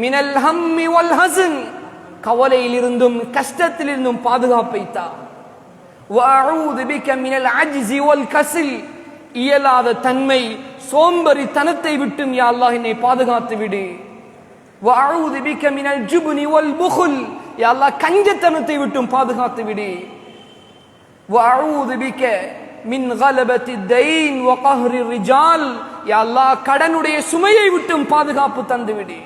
மினல் ஹம்மி வல் ஹஸன், கவலையிலிருந்தும் கஷ்டத்திலிருந்தும் பாதுகாப்பை தா. வ அஊது பிக மினல் அஜ்ஸி வல் கஸ்ல், இயலாத தன்மை சோம்பேறித்தனத்தை விட்டும் யா அல்லாஹ் என்னை பாதுகாத்து விடு. வ அஊது பிக மினல் ஜுப்னி வல் புக்ல், யா அல்லாஹ் கஞ்சத்தனத்தை விட்டும் பாதுகாத்து விடு. வ அஊது பிக மின் கலபத்தித் தைன் வ கஹ்ரிர் ரிஜால், யா அல்லாஹ் கடனுடைய சுமையை விட்டும் பாதுகாப்பு தந்து விடு.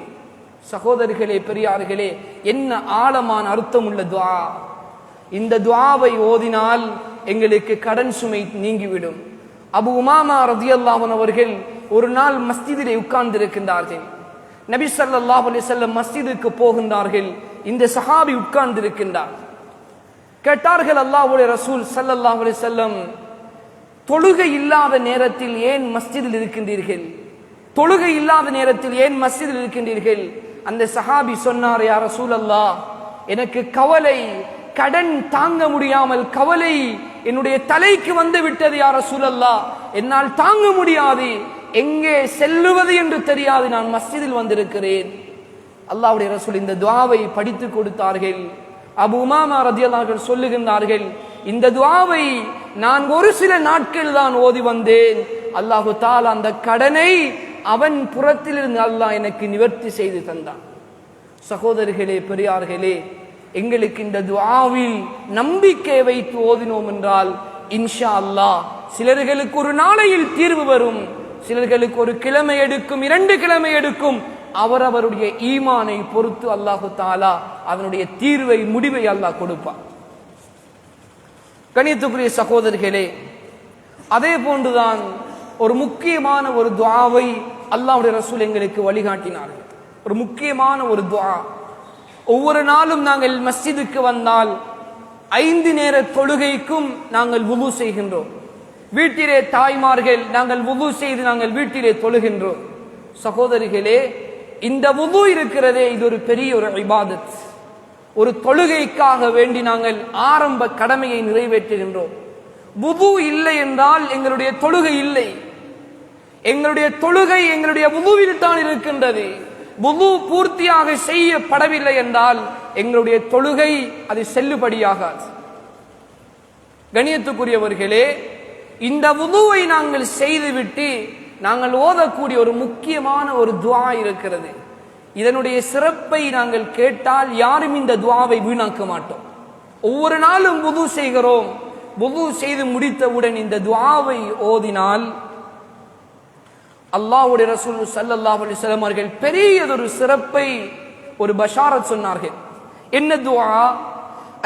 சகோதரர்களே, பெரியார்களே, என்ன ஆழமான அர்த்தம் உள்ள துஆ! இந்த துஆவை ஓதினால் எங்களுக்கு கடன் சுமை நீங்கிவிடும். அபு உமாமா ரலியல்லாஹு அன்ஹு அவர்கள் ஒரு நாள் மஸ்ஜிதிலே உட்கார்ந்திருக்கின்றார்கள். நபி ஸல்லல்லாஹு அலைஹி வஸல்லம் மஸ்ஜிதுக்கு போகின்றார்கள். இந்த சஹாபி உட்கார்ந்திருக்கின்றார். கேட்டார்கள், அல்லாஹ்வுடைய ரசூல் ஸல்லல்லாஹு அலைஹி வஸல்லம், தொழுகை இல்லாத நேரத்தில் ஏன் மஸ்ஜிதில் இருக்கின்றீர்கள்? தொழுகை இல்லாத நேரத்தில் ஏன் மஸ்ஜிதில் இருக்கின்றீர்கள்? அந்த சஹாபி சொன்னார், யா ரசூலல்லாஹ், எனக்கு கவலை, கடன் தாங்க முடியாமல் கவலை என்னுடைய தலைக்கு வந்து விட்டது யா ரசூலல்லாஹ், என்னால் தாங்க முடியாது, எங்கே செல்லுவது என்று தெரியாது, நான் மஸ்ஜிதில் வந்திருக்கிறேன். அல்லாஹ்வுடைய ரசூல் இந்த துஆவை படித்து கொடுத்தார்கள். அபு உமாமா ரலியல்லாஹு அன்ஹு சொல்லுகின்றார்கள், இந்த துஆவை நான் ஒரு சில நாட்கள் தான் ஓதி வந்தேன். அல்லாஹு தஆலா அந்த கடனை அவன் புறத்திலிருந்து அல்லாஹ் எனக்கு நிவர்த்தி செய்து தந்தான். சகோதரர்களே, பெரியார்களே, எங்களுக்கு இந்த துஆவில் நம்பிக்கை வைத்து ஓதினோம் என்றால் இன்ஷா அல்லாஹ் சிலர்களுக்கு ஒரு நாளையில் தீர்வு வரும், சிலர்களுக்கு ஒரு கிழமை எடுக்கும், 2 கிழமை எடுக்கும். அவரவருடைய ஈமானை பொறுத்து அல்லாஹு தஆலா அதனுடைய தீர்வை, முடிவை அல்லாஹ் கொடுப்பார். கணியத்துக்குரிய சகோதரர்களே, அதே போன்றுதான் ஒரு முக்கியமான ஒரு துஆவை அல்லாஹ்வுடைய ரசூல் எங்களுக்கு வழிகாட்டினார்கள். ஒரு முக்கியமான ஒரு துஆ. ஒவ்வொரு நாளும் நாங்கள் மஸ்ஜிதுக்கு வந்தால் 5 நேர தொழுகைக்கும் நாங்கள் வுது செய்கின்றோம். வீட்டிலே தாய்மார்கள் நாங்கள் வுது செய்து நாங்கள் வீட்டிலே தொழுகின்றோம். சகோதரிகளே, இந்த வுது இருக்கிறதே, இது ஒரு பெரிய ஒரு இபாதத். ஒரு தொழுகைக்காக வேண்டி நாங்கள் ஆரம்ப கடமையை நிறைவேற்றுகின்றோம். வுது இல்லை என்றால் எங்களுடைய தொழுகை இல்லை. எங்களுடைய தொழுகை எங்களுடைய வுதுவில் தான் இருக்கின்றது. வுது பூர்த்தியாக செய்யப்படவில்லை என்றால் எங்களுடைய தொழுகை அது செல்லுபடியாகாது. கணியத்துக்குரியவர்களே, இந்த வுதுவை நாங்கள் செய்துவிட்டு நாங்கள் ஓதக்கூடிய ஒரு முக்கியமான ஒரு துஆ இருக்கிறது. இதனுடைய சிறப்பை நாங்கள் கேட்டால் யாரும் இந்த துஆவை வீணாக்க மாட்டோம். ஒவ்வொரு நாளும் வுது செய்கிறோம். வுது செய்து முடித்தவுடன் இந்த துஆவை ஓதினால் அல்லாஹ்வுடைய ரசூல் ஸல்லல்லாஹு அலைஹி வஸல்லம் அவர்கள் பெரியதொரு சிறப்பை, ஒரு பஷாரத் சொன்னார்கள். என்ன துஆ?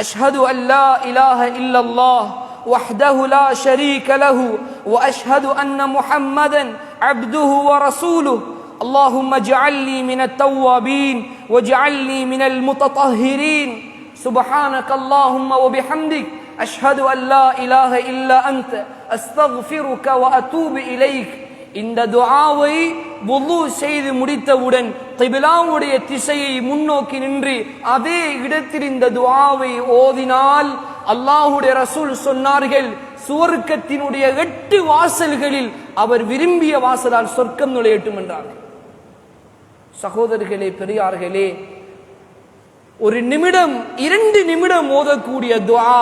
அஷ்ஹது அல்லா இலாஹ இல்லல்லாஹ் வஹ்தஹு லா ஷரீக லஹு வ அஷ்ஹது அன்ன முஹம்மதன் அப்துஹு வ ரசூலுஹு اللهم اجعلني من التوابين واجعلني من المتطهرين سبحانك اللهم وبحمدك أشهد أن لا إله إلا أنت أستغفرك وأتوب إليك. இந்த துஆவை வுது செய்து முடித்தவுடன் கிப்லாவுடைய திசையை முன்னோக்கி நின்று அதே இடத்தில் இந்த துஆவை ஓதினால் அல்லாஹ்வுடைய ரசூல் சொன்னார்கள், சுவர்க்கத்தினுடைய 8 வாசல்களில் அவர் விரும்பிய வாசலால் சொர்க்கம் நுழையட்டும் என்றார்கள். சகோதரர்களே, பெரியார்களே, ஒரு நிமிடம் 2 நிமிடம் ஓதக்கூடிய துஆ,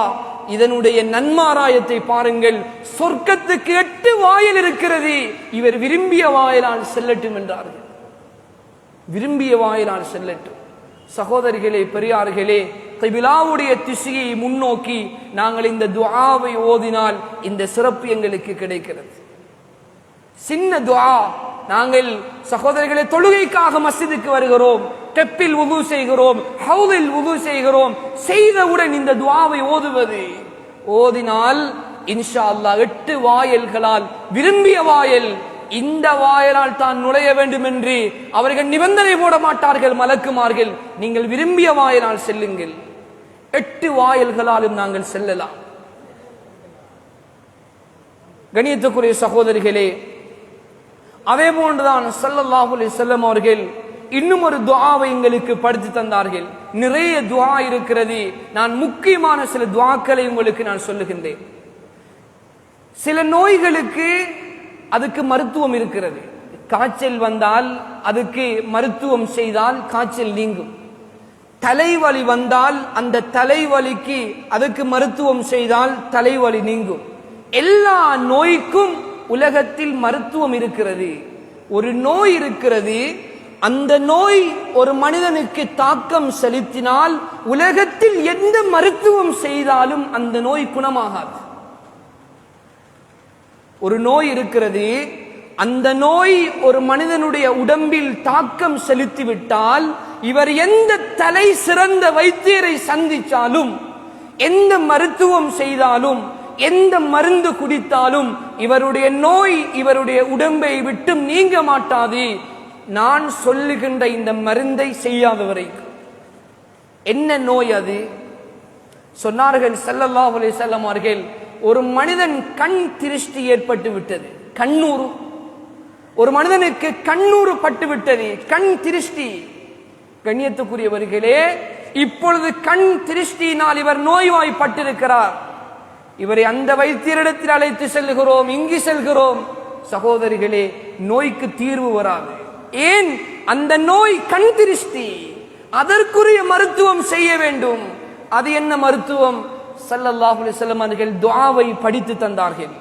இதனுடைய நன்மாராயத்தை பாருங்கள். சொர்க்கத்துக்கு 8 வாயில் இருக்கிறது, இவர் விரும்பிய வாயிலால் செல்லட்டும் என்றார்கள். விரும்பிய வாயிலால் செல்லட்டும். சகோதரிகளே, பெரியார்களே, கிப்லாவுடைய திசையை முன்னோக்கி நாங்கள் இந்த துஆவை ஓதினால் இந்த சிறப்பு எங்களுக்கு கிடைக்கிறது. சின்ன துஆ. நாங்கள் சகோதரர்களே தொழுகைக்காக மஸ்ஜிதுக்கு வருகிறோம், டெப்பில் வுது செய்கிறோம், ஹவுதில் வுது செய்கிறோம். செய்தவுடன் இந்த துஆவை ஓதுவது, ஓதினால் இன்ஷா அல்லாஹ் 8 வாயில்களால் விரும்பிய வாயில், இந்த வாயிலால் தான் நுழைய வேண்டும் என்று அவர்கள் நிபந்தனை போட மாட்டார்கள் மலக்குமார்கள். நீங்கள் விரும்பிய வாயிலால் செல்லுங்கள். 8 வாயில்களாலும் நாங்கள் செல்லலாம். கணியத்துக்குரிய சகோதரிகளே, அதே போன்றுதான் ஸல்லல்லாஹு அலைஹி வஸல்லம் அவர்கள் இன்னும் ஒரு துஆவை எங்களுக்கு படித்து தந்தார்கள். நிறைய துஆ இருக்கிறது. நான் முக்கியமான சில துஆக்களை உங்களுக்கு நான் சொல்லுகின்றேன். சில நோய்களுக்கு அதுக்கு மருத்துவம் இருக்கிறது. காய்ச்சல் வந்தால் அதுக்கு மருத்துவம் செய்தால் காய்ச்சல் நீங்கும். தலைவலி வந்தால் அந்த தலைவலிக்கு அதுக்கு மருத்துவம் செய்தால் தலைவலி நீங்கும். எல்லா நோய்க்கும் உலகத்தில் மருத்துவம் இருக்கிறது. ஒரு நோய் இருக்கிறது, அந்த நோய் ஒரு மனிதனுக்கு தாக்கம் செலுத்தினால் உலகத்தில் எந்த மருத்துவம் செய்தாலும் அந்த நோய் குணமாகாது. ஒரு நோய் இருக்கிறது, அந்த நோய் ஒரு மனிதனுடைய உடம்பில் தாக்கம் செலுத்திவிட்டால் இவர் எந்த தலை சிறந்த வைத்தியரை சந்திச்சாலும், எந்த மருத்துவம் செய்தாலும், எந்த மருந்து குடித்தாலும் இவருடைய நோய் இவருடைய உடம்பை விட்டு நீங்க மாட்டாது, நான் சொல்லுகின்ற இந்த மருந்தை செய்யாதவரை. என்ன நோய் அது? சொன்னார்கள் ஸல்லல்லாஹு அலைஹி வஸல்லம் அவர்கள், ஒரு மனிதன் கண் திருஷ்டி ஏற்பட்டு விட்டது. கண்ணூறு, ஒரு மனிதனுக்கு கண்ணூறு பட்டு விட்டது, கண் திருஷ்டி. கண்ணியத்துக்குரியவர்களே, இப்பொழுது கண் திருஷ்டியினால் இவர் நோய்வாய்ப்பட்டிருக்கிறார். இவரை அந்த வைத்தியரிடத்தில் அழைத்து செல்கிறோம், இங்கு செல்கிறோம். சகோதரிகளே, நோய்க்கு தீர்வு வராது. ஏன்? அந்த நோய் கண் திருஷ்டி. அதற்குரிய மருத்துவம் செய்ய வேண்டும். அது என்ன மருத்துவம்? ஸல்லல்லாஹு அலைஹி வஸல்லம் அவர்கள் துஆவை படித்து தந்தார்கள்.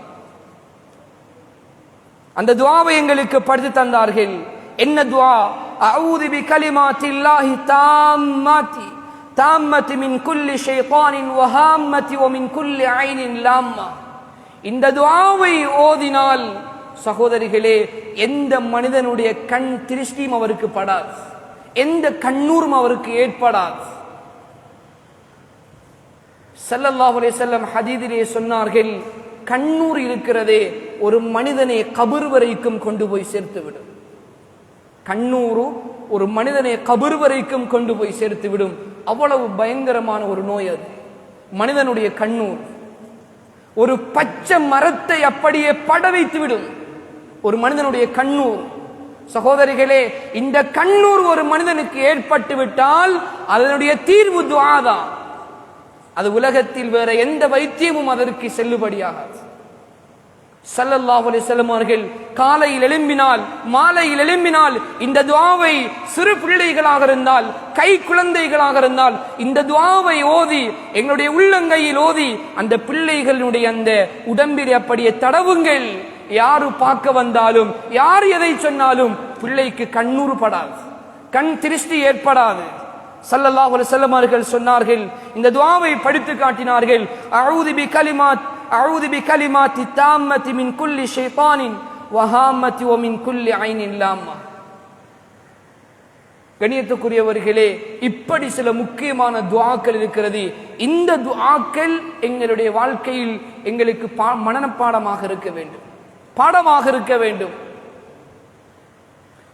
அந்த துஆவை எங்களுக்கு படித்து தந்தார்கள். என்ன துஆ? அஊது பிகலிமாத்தில்லாஹி தாம்மதி தாம்மதி மின் குல்லி ஷைத்தானின் வஹாம்மதி வமின் குல்லி ஐனின் லாம்மா. இந்த துஆவை ஓதினால் சகோதரிகளே, எந்த மனிதனுடைய கண் திருஷ்டியும் அவருக்கு படாது, எந்த கண்ணூரும் அவருக்கு ஏற்படாது. ஸல்லல்லாஹு அலைஹி வஸல்லம் ஹதீஸிலே சொன்னார்கள், கண்ணூர் இருக்கிறதே ஒரு மனிதனை கபர் வரைக்கும் கொண்டு போய் சேர்த்து விடும். கண்ணூறு ஒரு மனிதனை கபர் வரைக்கும் கொண்டு போய் சேர்த்து விடும். அவ்வளவு பயங்கரமான ஒரு நோய் அது, மனிதனுடைய கண்ணூர். ஒரு பச்சை மரத்தை அப்படியே பட வைத்து விடும் ஒரு மனிதனுடைய கண்ணூர். சகோதரிகளே, இந்த கண்ணூர் ஒரு மனிதனுக்கு ஏற்பட்டு விட்டால் அதனுடைய தீர்வு துஆ தான். அது உலகத்தில் வேற எந்த வைத்தியமும் அதற்கு செல்லுபடியாகாது. ஸல்லல்லாஹு அலைஹி வஸல்லம் அவர்கள் காலையில் எழும்பினால், மாலையில் எழும்பினால் இந்த துஆவை, சிறு பிள்ளைகளாக இருந்தால், கை குழந்தைகளாக இருந்தால் இந்த துஆவை ஓதி எங்களுடைய உள்ளங்கையில் ஓதி அந்த பிள்ளைகளுடைய அந்த உடம்பில் அப்படியே தடவுங்கள். யாரு பார்க்க வந்தாலும், யார் எதை சொன்னாலும் பிள்ளைக்கு கண்ணூறு படாது, கண் திருஷ்டி ஏற்படாது. ஸல்லல்லாஹு அலைஹி வஸல்லம் அவர்கள் சொன்னார்கள், இந்த துஆவை படித்து காட்டினார்கள். அஊது பிகலிமாத்தி தாம்மதி மின் குல்லி ஷைத்தானின் வஹாம்மதி வமின் குல்லி ஐனின் லாம்மா. கண்ணியத்துக்குரியவர்களே, இப்படி சில முக்கியமான துஆக்கள் இருக்கிறது. இந்த துஆக்கள் எங்களுடைய வாழ்க்கையில் எங்களுக்கு மனப்பாடமாக இருக்க வேண்டும், பாடமாக இருக்க வேண்டும்.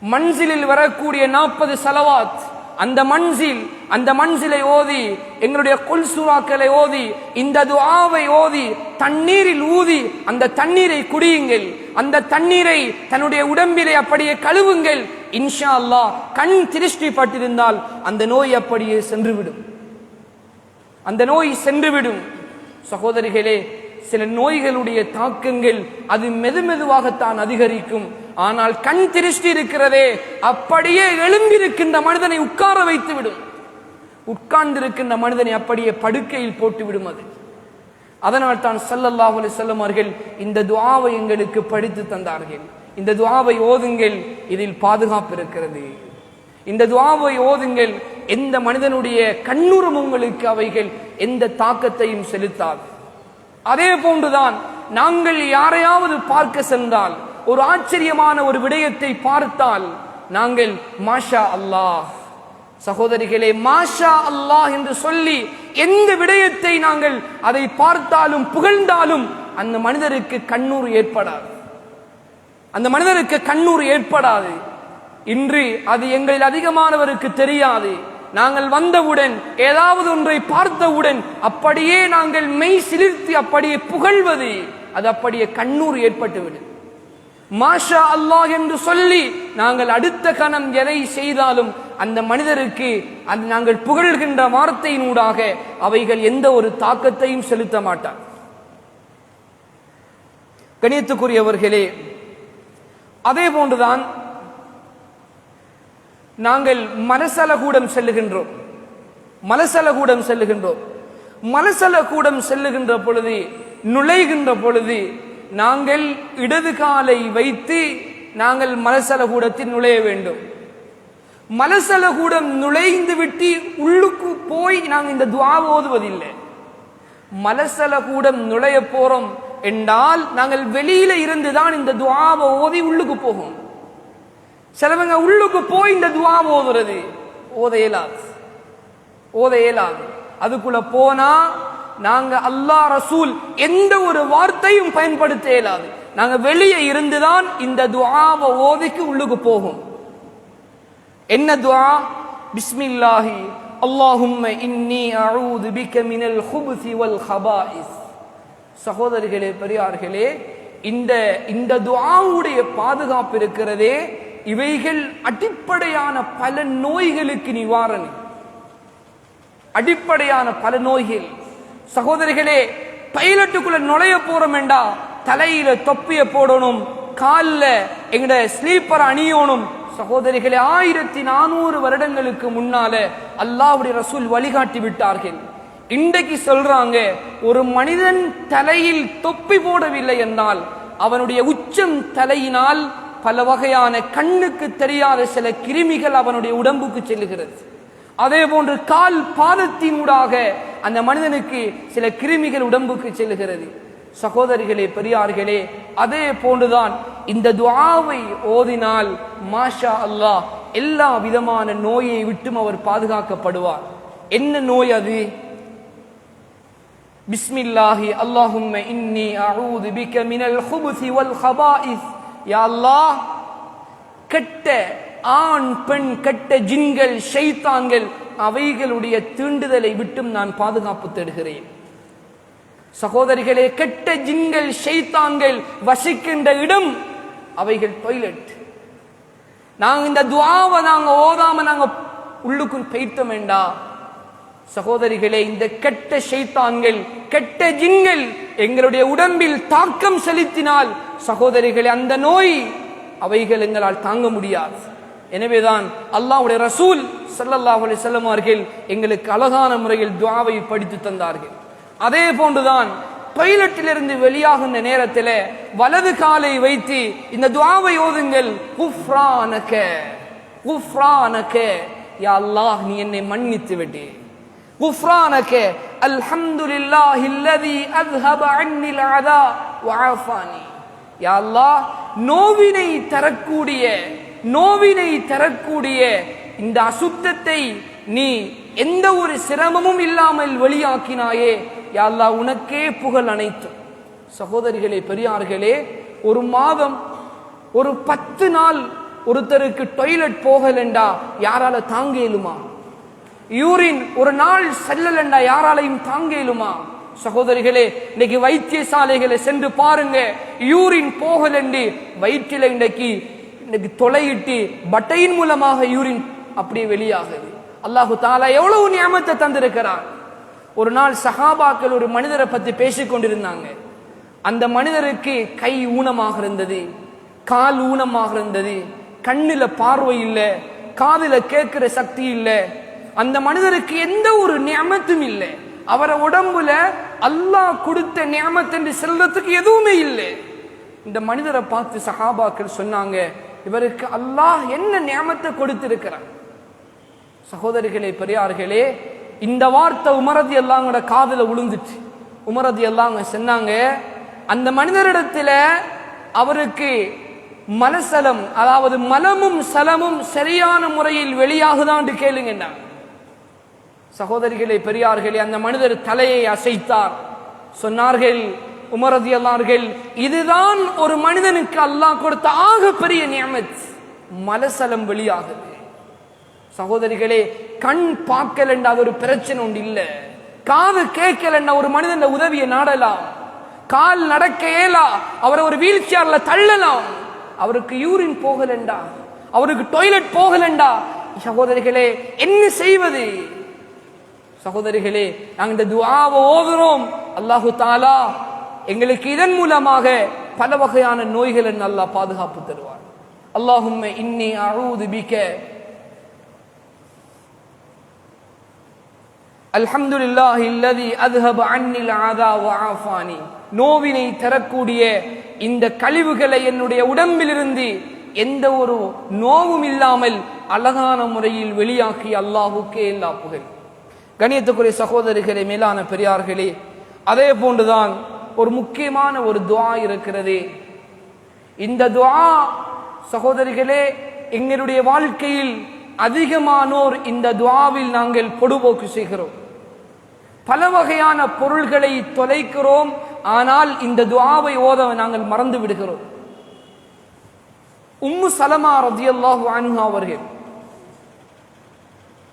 மன்சிலில் வரக்கூடிய 40 ஸலவாத், அந்த மன்சிலை ஓதி, எங்களுடைய குல் சூராக்களை ஓதி, இந்த துஆவை ஓதி தண்ணீரில் ஊதி அந்த தண்ணீரை குடியுங்கள். அந்த தண்ணீரை தன்னுடைய உடம்பிலே அப்படியே கழுவுங்கள். இன்ஷா அல்லாஹ் கண் திருஷ்டி பட்டிருந்தால் அந்த நோய் அப்படியே சென்றுவிடும், அந்த நோய் சென்றுவிடும். சகோதரிகளே, சில நோய்களுடைய தாக்கங்கள் அது மெதுமெதுவாகத்தான் அதிகரிக்கும். ஆனால் கண் திருஷ்டி இருக்கிறதே, அப்படியே எழும்பிருக்கின்ற மனிதனை உட்கார வைத்து விடும், உட்கார்ந்திருக்கின்ற மனிதனை அப்படியே படுக்கையில் போட்டு விடும் அது. அதனால் தான் ஸல்லல்லாஹு அலைஹி வஸல்லம் அவர்கள் இந்த துஆவை எங்களுக்கு படித்து தந்தார்கள். இந்த துஆவை ஓதுங்கள், இதில் பாதுகாப்பு இருக்கிறது. இந்த துஆவை ஓதுங்கள், எந்த மனிதனுடைய கண்ணூரும் உங்களுக்கு அவைகள் எந்த தாக்கத்தையும் செலுத்தாது. அதே போன்றுதான் நாங்கள் யாரையாவது பார்க்க சென்றால், ஒரு ஆச்சரியமான ஒரு விடயத்தை பார்த்தால் நாங்கள் மாஷா அல்லாஹ், சகோதரிகளே மாஷா அல்லாஹ் என்று சொல்லி எந்த விடயத்தை நாங்கள் அதை பார்த்தாலும் புகழ்ந்தாலும் அந்த மனிதருக்கு கண்ணூர் ஏற்படாது, அந்த மனிதருக்கு கண்ணூர் ஏற்படாது. இன்று அது எங்களில் அதிகமானவருக்கு தெரியாது. நாங்கள் வந்தவுடன், ஏதாவது ஒன்றை பார்த்தவுடன் அப்படியே நாங்கள் மெய் சிலிர்த்து அப்படியே புகழ்வது, அது அப்படியே கண்ணூர் ஏற்பட்டுவிடும். மாஷா அல்லாஹ் என்று சொல்லி நாங்கள் அடுத்த கணம் எதை செய்தாலும் அந்த மனிதருக்கு அது நாங்கள் புகழ்கின்ற வார்த்தையினூடாக அவைகள் எந்த ஒரு தாக்கத்தையும் செலுத்த மாட்டார். கணியத்துக்குரியவர்களே, அதே போன்றுதான் நாங்கள் மலசலகூடம் செல்லுகின்றோம். மலசலகூடம் செல்லுகின்ற பொழுது, நுழைகின்ற பொழுது நாங்கள் இடது காலை வைத்து நாங்கள் மலசலகூடத்தில் நுழைய வேண்டும். மலசலகூடம் நுழைந்து விட்டு உள்ளுக்கு போய் நாங்கள் இந்த துஆ ஓதுவதில்லை. மலசலகூடம் நுழைய போறோம் என்றால் நாங்கள் வெளியில இருந்துதான் இந்த துஆவை ஓதி உள்ளுக்கு போகும். சிலவங்க உள்ளுக்கு போய் இந்த துஆ ஓதுறது, ஓத இயலாது. அதுக்குள்ள போனா நாங்க அல்லாஹ் ரசூல் எந்த ஒரு வார்த்தையும் பயன்படுத்த இயலாது. நாங்க வெளியே இருந்துதான் இந்த துஆவை ஓதிக்கு உள்ளுக்கு போகும். என்ன துஆ? பிஸ்மில்லாஹி அல்லாஹும்ம இன்னி அஊது பிக மினல் குப்ஸி வல் கபாயிஸ். சகோதரிகளே, பெரியார்களே, இந்த துஆவுடைய பாதுகாப்பு இருக்கிறதே, இவைகள் அடிப்படையான பல நோய்களுக்கு நிவாரணம். அடிப்படையான பல நோய்கள். சகோதரிகளே, பைலட்டுக்குள்ள நுழைய போறோம் என்றா தலையில தொப்பிய போடணும், காலில் எங்கட ஸ்லீப்பர் அணியணும். சகோதரிகளே, 1400 வருடங்களுக்கு முன்னால அல்லாஹ்வுடைய ரசூல் வழிகாட்டி விட்டார்கள். இன்றைக்கு சொல்றாங்க, ஒரு மனிதன் தலையில் தொப்பி போடவில்லை என்றால் அவனுடைய உச்சம் தலையினால் பல வகையான கண்ணுக்கு தெரியாத சில கிருமிகள் அவனுடைய உடம்புக்கு செல்லுகிறது. அதே போன்று கால் பாதத்தினூடாக அந்த மனிதனுக்கு சில கிருமிகள் உடம்புக்கு செல்லுகிறது. சகோதரிகளே, பெரியார்களே, அதே போன்றுதான் இந்த துஆவை ஓதினால் மாஷா அல்லாஹ் எல்லா விதமான நோயை விட்டும் அவர் பாதுகாக்கப்படுவார். என்ன நோய் அது? பிஸ்மில்லாஹி அல்லாஹும்ம இன்னி அஊது பிக மினல் குப்ஸி வல் கபாயிஸ். யா அல்லாஹ், கெட்ட ஆண் பெண், கெட்ட ஜின்கள், ஷைத்தான்கள், அவைகளுடைய தீண்டுதலை விட்டும் நான் பாதுகாப்பு தேடுகிறேன். சகோதரிகளே, கெட்ட ஜின்கள், ஷைத்தான்கள் வசிக்கின்ற இடம் அவைகள் டாய்லெட். நாங்க இந்த துஆவை நாங்க ஓதாம நாங்க உள்ளுக்குள் பெய்த்தோம் வேண்டா சகோதரிகளே, இந்த கெட்ட ஷைத்தான்கள், கெட்ட ஜின்கள் எங்களுடைய உடம்பில் தாக்கம் செலுத்தினால் சகோதரிகளே, அந்த நோய் அவைகள் எங்களால் தாங்க முடியாது. எனவேதான் அல்லாஹ்வுடைய ரசூல் ஸல்லல்லாஹு அலைஹி வஸல்லம் அவர்கள் எங்களுக்கு அழகான முறையில் துஆவை படித்து தந்தார்கள். அதே போன்றுதான் டாய்லெட்டிலிருந்து வெளியாகின்ற நேரத்தில் வலது காலை வைத்து இந்த துஆவை ஓதுங்கள். குஃப்ரானக குஃப்ரானக, யா அல்லாஹ், நீ என்னை மன்னித்து விடு. குஃப்ரானக அல்ஹம்துலில்லாஹி அல்லதி அஸ்ஹப அன்னில் அதா வஆஃபானி. யா அல்லாஹ், நோவினை தரக்கூடிய இந்த அசுத்தத்தை நீ எந்த ஒரு சிரமமும் இல்லாமல் வெளியாக்கினாயே. யா அல்லாஹ், உனக்கே புகழ் அனைத்தும். சகோதரிகளே, பெரியார்களே, ஒரு மாதம் ஒரு 10 நாள் ஒருத்தருக்கு டாய்லெட் போகலண்டா யாரால தாங்க இயலுமா? யூரின் ஒரு நாள் செல்லலண்டா யாராலையும் தாங்க இயலுமா? சகோதரிகளே, இன்னைக்கு வைத்தியசாலைகளை சென்று பாருங்க, யூரின் போகலண்டு வயிற்றில இன்னைக்கு தொலையிட்டு பட்டையின் மூலமாக யூரின் அப்படியே வெளியாகுது. அல்லாஹு தஆலா எவ்வளவு நியமத்தை தந்திருக்கிறார். ஒரு நாள் சஹாபாக்கள் ஒரு மனிதரை பத்தி பேசிக் கொண்டிருந்தாங்க. அந்த மனிதருக்கு கை ஊனமாக இருந்தது, கால் ஊனமாக இருந்தது, கண்ணில பார்வை இல்லை, காதுல கேட்கிற சக்தி இல்லை. அந்த மனிதருக்கு எந்த ஒரு நியமத்தும் இல்லை. அவரை உடம்புல அல்லாஹ் கொடுத்த நியமத் என்று செல்றதுக்கு எதுவுமே இல்லை. இந்த மனிதரை பார்த்து சஹாபாக்கள் சொன்னாங்க, இவருக்கு அல்லாஹ் என்ன நியமத்தை கொடுத்திருக்கிறார். சகோதரிகளே, பெரியார்களே, இந்த வார்த்தை உமர் ரலியல்லாஹு அன்ஹு காதுல விழுந்துச்சு. உமர் ரலியல்லாஹு அன்ஹு சொன்னாங்க, அந்த மனிதரிடத்துல அவருக்கு மலசலம், அதாவது மலமும் சலமும் சரியான முறையில் வெளியாகுதான் கேளுங்க. சகோதரிகளே, பெரியார்களே, அந்த மனிதர் தலையை அசைத்தார். சொன்னார்கள் உமர் ரலியல்லாஹு அன்ஹு, இதுதான் ஒரு மனிதனுக்கு அல்லாஹ் கொடுத்த ஆக பெரிய நியமத், மலசலம் வெளியாகுது. சகோதரிகளே, கண் பார்க்கலண்டா அது ஒரு பிரச்சனை ஒன்று இல்லை. காது கேட்கலண்டா ஒரு மனிதன் உதவியை நாடலாம். கால் நடக்க இயலா, அவரை ஒரு வீல் சேர்ல தள்ளலாம். அவருக்கு யூரின் போகலண்டா, அவருக்கு டாய்லெட் போகலண்டா, சகோதரிகளே என்ன செய்வது? சகோதரிகளே, நாங்கள் இந்த துஆவை ஓதுறோம். அல்லாஹு தஆலா எங்களுக்கு இதன் மூலமாக பல வகையான நோய்களை அல்லாஹ் பாதுகாப்பு தருவார். அல்லாஹும்ம இன்னி அஊது பிக அல்ஹம்துலில்லாஹி அல்லதி அஸ்ஹப அன்னில் அதா வஆஃபானி. நோவினை தரக்கூடிய இந்த கழிவுகளை என்னுடைய உடம்பிலிருந்து எந்த ஒரு நோவும் இல்லாமல் அழகான முறையில் வெளியாக்கி அல்லாஹுக்கே எல்லா புகழ். கணியத்துக்குரிய சகோதரிகளே, மேலான பெரியார்களே, அதே போன்றுதான் ஒரு முக்கியமான ஒரு துஆ இருக்கிறது. இந்த துஆ சகோதரிகளே எங்களுடைய வாழ்க்கையில் அதிகமானோர் இந்த துஆவில் நாங்கள் பொடுபோக்கு செய்கிறோம். பல வகையான பொருள்களை தொலைக்கிறோம். ஆனால் இந்த துஆவை ஓத நாங்கள் மறந்து விடுகிறோம். உம்மு சலமா ரலியல்லாஹு அன்ஹா அவர்கள்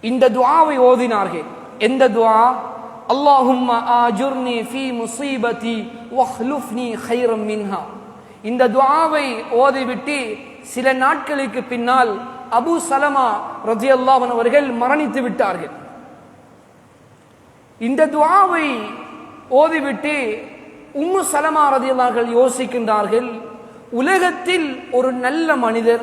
இந்த துஆவை ஓதினார்கள். எந்த துஆ? அல்லாஹும்ம ஆஜுர்னி ஃபீ முஸீபதி வஹ்லுஃப்னி கைரம் மின்ஹா. இந்த துஆவை ஓதிவிட்டு சில நாட்களுக்கு பின்னால் அபூ சலமா ரலியல்லாஹு அன்ஹு அவர்கள் மரணித்து விட்டார்கள். இந்த துஆவை ஓதிவிட்டு உம்மு சலமா ரலியல்லாஹு அன்ஹா யோசிக்கின்றார்கள், உலகத்தில் ஒரு நல்ல மனிதர்,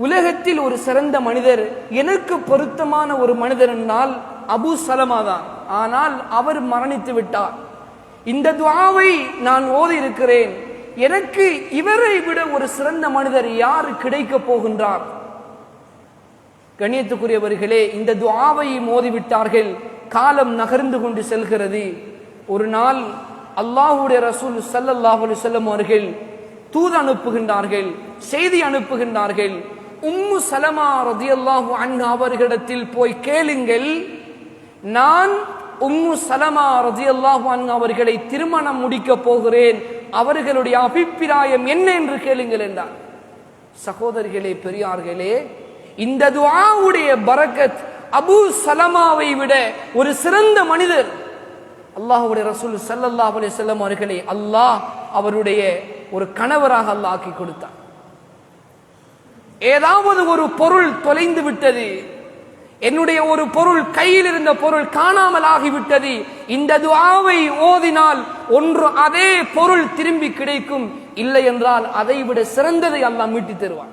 உலகத்தில் ஒரு சிறந்த மனிதர், எனக்கு பொருத்தமான ஒரு மனிதர் என்றால் அபூ சலமா தான். ஆனால் அவர் மரணித்து விட்டார். இந்த துஆவை நான் ஓதி இருக்கிறேன், எனக்கு இவரை விட ஒரு சிறந்த மனிதர் யார் கிடைக்க போகின்றார்? கண்ணியத்துக்குரியவர்களே, இந்த துஆவை ஓதிவிட்டார்கள். காலம் நகர்ந்து கொண்டு செல்கிறது. ஒரு நாள் அல்லாஹ்வுடைய ரசூல் ஸல்லல்லாஹு அலைஹி வஸல்லம் அவர்கள் தூது அனுப்புகின்றார்கள், செய்தி அனுப்புகின்றார்கள். உம்மு சலமா ரலியல்லாஹு அன்ஹா அவர்களிடத்தில் போய் கேளுங்கள், நான் உம்மு சலமா ரலியல்லாஹு அன்ஹா அவர்களை திருமணம் முடிக்க போகிறேன், அவர்களுடைய அபிப்பிராயம் என்ன என்று கேளுங்கள் என்றார். சகோதரிகளே, பெரியார்களே, இந்த துஆவுடைய பரக்கத் அபூ சலமாவை விட ஒரு சிறந்த மனிதர் அல்லாஹ்வுடைய ரசூல் ஸல்லல்லாஹு அலைஹி வஸல்லம் அவர்களை அல்லாஹ் அவருடைய ஒரு கணவராக அல்லாஹ் ஆக்கி கொடுத்தார். ஏதாவது ஒரு பொருள் தொலைந்து விட்டது, என்னுடைய ஒரு பொருள், கையில் இருந்த பொருள் காணாமல் ஆகிவிட்டது, இந்த துஆவை ஓதினால் ஒன்று அதே பொருள் திரும்பி கிடைக்கும், இல்லை என்றால் அதை விட சிறந்ததை அல்லாஹ் மீட்டி தருவான்.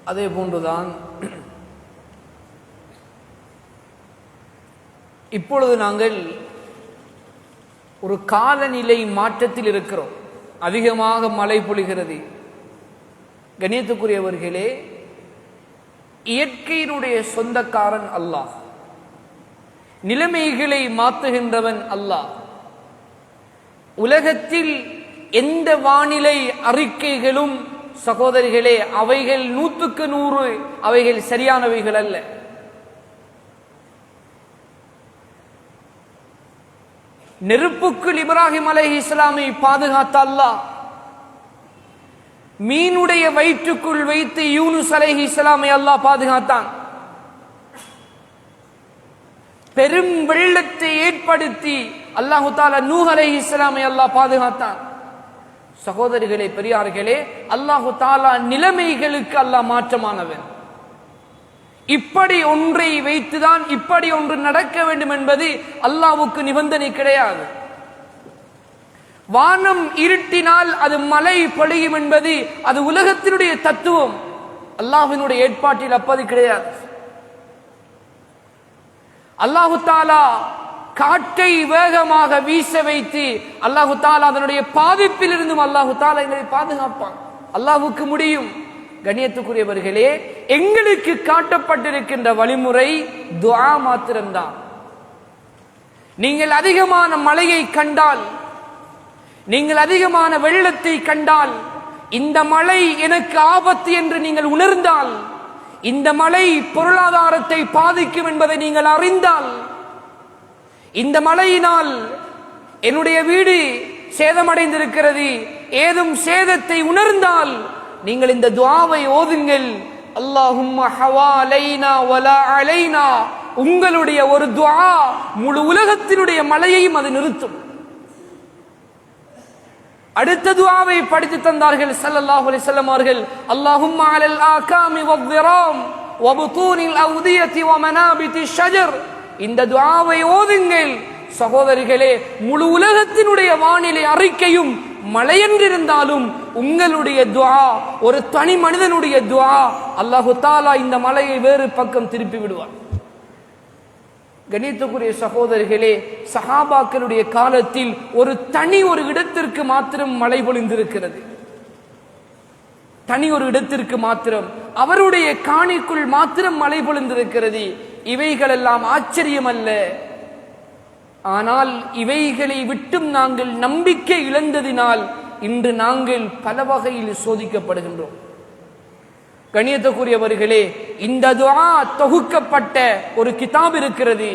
அதே போன்றுதான் இப்பொழுது நாங்கள் ஒரு காலநிலை மாற்றத்தில் இருக்கிறோம். அதிகமாக மழை பொழிகிறது. கண்ணியத்துக்குரியவர்களே, இயற்கையினுடைய சொந்தக்காரன் அல்லாஹ், நிலைமைகளை மாற்றுகின்றவன் அல்லாஹ். உலகத்தில் எந்த வானிலை அறிக்கைகளும் சகோதரிகளே அவைகள் 100க்கு 100 அவைகள் சரியானவைகள் அல்ல. நெருப்புக்குள் இப்ராஹிம் அலைஹிஸ்ஸலாமை பாதுகாத்த அல்லாஹ், மீனுடைய வயிற்றுக்குள் வைத்து யூனுஸ் அலைஹிஸ்ஸலாமை அல்லாஹ் பாதுகாத்தான். பெரும் வெள்ளத்தை ஏற்படுத்தி அல்லாஹு தஆலா நூஹ் அலைஹிஸ்ஸலாமை அல்லாஹ் பாதுகாத்தான். சகோதரிகளே, பெரியார்களே, அல்லாஹு தஆலா நிலைமைகளுக்கு அல்லாஹ் மாற்றமானவன். இப்படி ஒன்றை வைத்துதான் இப்படி ஒன்று நடக்க வேண்டும் என்பது அல்லாஹ்வுக்கு நிபந்தனை கிடையாது. வானம் இருட்டினால் அது மழை பொழியும் என்பது அது உலகத்தினுடைய தத்துவம். அல்லாஹ்வினுடைய ஏற்பாட்டில் அப்படி கிடையாது. அல்லாஹு தஆலா காற்றை வேகமாக வீச வைத்து அல்லாஹு தஆலா அதனுடைய பாதிப்பில் இருந்தும் அல்லாஹு தஆலா எங்களை பாதுகாப்பான். அல்லாஹ்வுக்கு முடியும். கண்ணியத்துக்குரியவர்களே, எங்களுக்கு காட்டப்பட்டிருக்கின்ற வழிமுறை துஆ மாத்திரம்தான். நீங்கள் அதிகமான மழையை கண்டால், நீங்கள் அதிகமான வெள்ளத்தை கண்டால், இந்த மழை எனக்கு ஆபத்து என்று நீங்கள் உணர்ந்தால், இந்த மழை பொருளாதாரத்தை பாதிக்கும் என்பதை நீங்கள் அறிந்தால், இந்த மழையினால் என்னுடைய வீடு சேதமடைந்திருக்கிறது, ஏதும் சேதத்தை உணர்ந்தால் நீங்கள் இந்த துஆவை ஓதுங்கள். அல்லாஹும்ம ஹவாலைனா வலா அலைனா. உங்களுடைய ஒரு துஆ முழு உலகத்தினுடைய மழையையும் அது நிறுத்தும். அடுத்த துஆவை படித்து தந்தார்கள் ஸல்லல்லாஹு அலைஹி வஸல்லம் அவர்கள். அல்லாஹும்ம அலல் ஆகாமி வத்திராம் வபுதூனில் அவ்தியதி வமனாபிதி ஷஜர். இந்த துஆவை ஓதுங்கள். சகோதரிகளே, முழு உலகத்தினுடைய வானிலை அறிக்கையும் மழையென்றிருந்தாலும் உங்களுடைய துஆ, ஒரு தனி மனிதனுடைய துஆ, அல்லாஹு தஆலா இந்த மலையை வேறு பக்கம் திருப்பி விடுவார். கண்ணியத்துக்குரிய சகோதரிகளே, சஹாபாக்களுடைய காலத்தில் ஒரு இடத்திற்கு மாத்திரம் மழை பொழிந்திருக்கிறது. தனி ஒரு இடத்திற்கு மாத்திரம், அவருடைய காணிக்குள் மாத்திரம் மழை பொழிந்திருக்கிறது. இவைகளெல்லாம் ஆச்சரியம் அல்ல. ஆனால் இவைகளை விட்டும் நாங்கள் நம்பிக்கை இழந்ததினால் இன்று நாங்கள் பல வகையில் சோதிக்கப்படுகின்றோம். கண்ணியத்துக்குரியவர்களே, இந்த துஆ தொகுக்கப்பட்ட ஒரு கிதாப் இருக்கிறது,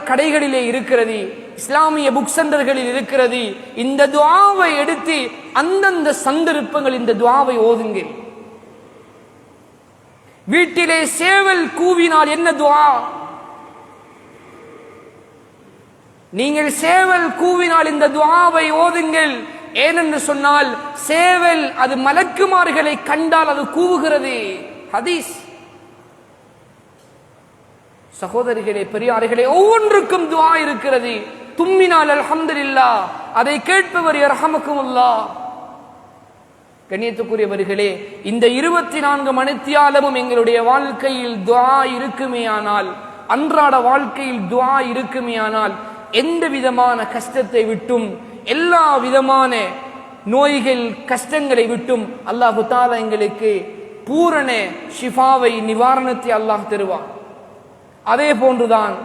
கடைகளிலே இருக்கிறது, இஸ்லாமிய புக் சென்டர்களில் இருக்கிறது. இந்த துஆவை எடுத்து அந்தந்த சந்தர்ப்பங்கள் இந்த துஆவை ஓதுங்கள். வீட்டிலே சேவல் கூவினால் என்ன துஆ? நீங்கள் சேவல் கூவினால் இந்த துஆவை ஓதுங்கள். ஏனென்று சொன்னால் சேவல் அது மலக்குமார்களை கண்டால் அது கூவுகிறது. ஹதீஸ். சகோதரிகளே, பெரியார்களே, ஒவ்வொன்றுக்கும் துஆ இருக்கிறது. தும்மினால் அல்ஹம்துலில்லாஹ், அதை கேட்பவர் யர்ஹமுக்குமுல்லாஹ். கண்ணியத்துக்குரியவர்களே, இந்த 24 மணித்தியாலமும் எங்களுடைய வாழ்க்கையில் துஆ இருக்குமேயானால், அன்றாட வாழ்க்கையில் துஆ இருக்குமேயானால், எந்த விதமான கஷ்டத்தை விட்டும், எல்லா விதமான நோய்கள் கஷ்டங்களை விட்டும் அல்லாஹு தஆலா எங்களுக்கு பூரண ஷிஃபாவை, நிவாரணத்தை அல்லாஹ் தருவான். அதே போன்றுதான்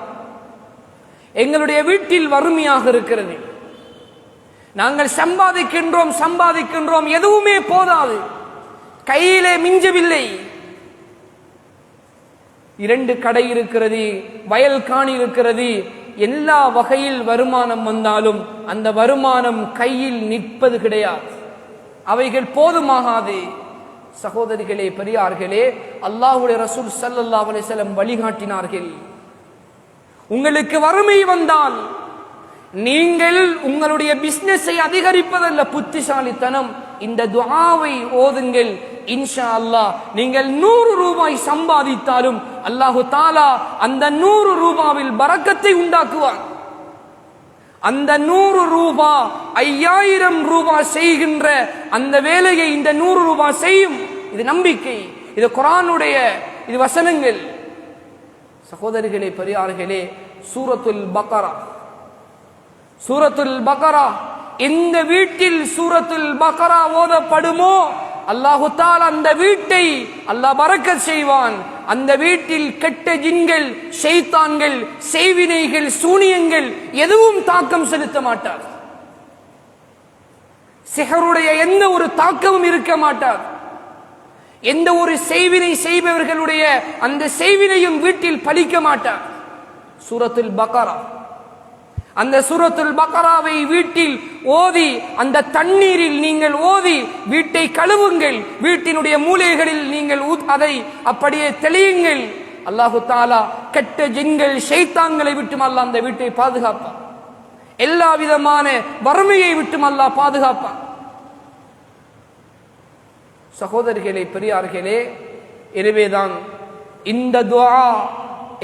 எங்களுடைய வீட்டில் வறுமையாக இருக்கிறது. நாங்கள் சம்பாதிக்கின்றோம், எதுவுமே போதாது, கையிலே மிஞ்சவில்லை. 2 கடை இருக்கிறது, வயல் காணி இருக்கிறது, எல்லா வகையில் வருமானம் வந்தாலும் அந்த வருமானம் கையில் நிற்பது கிடையாது. அவைகள் போதுமாகாது. சகோதரிகளே, பெரியார்களே, அல்லாஹ்வுடைய ரசூல் ஸல்லல்லாஹு அலைஹி வஸல்லம் வழிகாட்டினார்கள். உங்களுக்கு வறுமை வந்தால் நீங்கள் உங்களுடைய பிசினஸை அதிகரிப்பதல்ல புத்திசாலித்தனம், இந்த துஆவை ஓதுங்கள். இன்ஷா அல்லாஹ் நீங்கள் 100 ரூபாய் சம்பாதித்தாலும் அல்லாஹு தஆலா அந்த 100 ரூபாவில் பரக்கத்தை உண்டாக்குவார். அந்த 100 ரூபாய் 5000 ரூபாய் செய்கின்ற அந்த வேலையை இந்த 100 ரூபாய் செய்யும். இது நம்பிக்கை. இது குர்ஆனுடைய இது வசனங்கள். சகோதரிகளே, பெரியார்களே, சூரத்துல் பக்ரா எந்த வீட்டில் சூரத்துல் பக்ரா ஓதப்படுமோ அல்லாஹு தஆலா அந்த வீட்டை அல்லாஹ் பரக்கத் செய்வான். அந்த வீட்டில் கெட்ட ஜின்கள், ஷைத்தான்கள், செய்வினைகள், சூனியங்கள் எதுவும் தாக்கம் செலுத்த மாட்டார். சிஹருடைய எந்த ஒரு தாக்கமும் இருக்க மாட்டார். எந்த ஒரு செய்வினை செய்பவர்களுடைய அந்த செய்வினையும் வீட்டில் பலிக்க மாட்டார். சூரத்துல் பக்ரா, அந்த சூரத்துல் பக்ராவை வீட்டில் ஓதி அந்த தண்ணீரில் நீங்கள் ஓதி வீட்டை கழுவுங்கள். வீட்டினுடைய மூலைகளில் நீங்கள் அதை அப்படியே தெளியுங்கள். அல்லாஹு தஆலா கெட்ட ஜின்கள், ஷைத்தான்களை விட்டும் அல்லாஹ் அந்த வீட்டை பாதுகாப்பான். எல்லா விதமான வறுமையை விட்டும் அல்லாஹ் பாதுகாப்பான். சகோதரிகளே, பெரியார்களே, எனவேதான் இந்த துஆ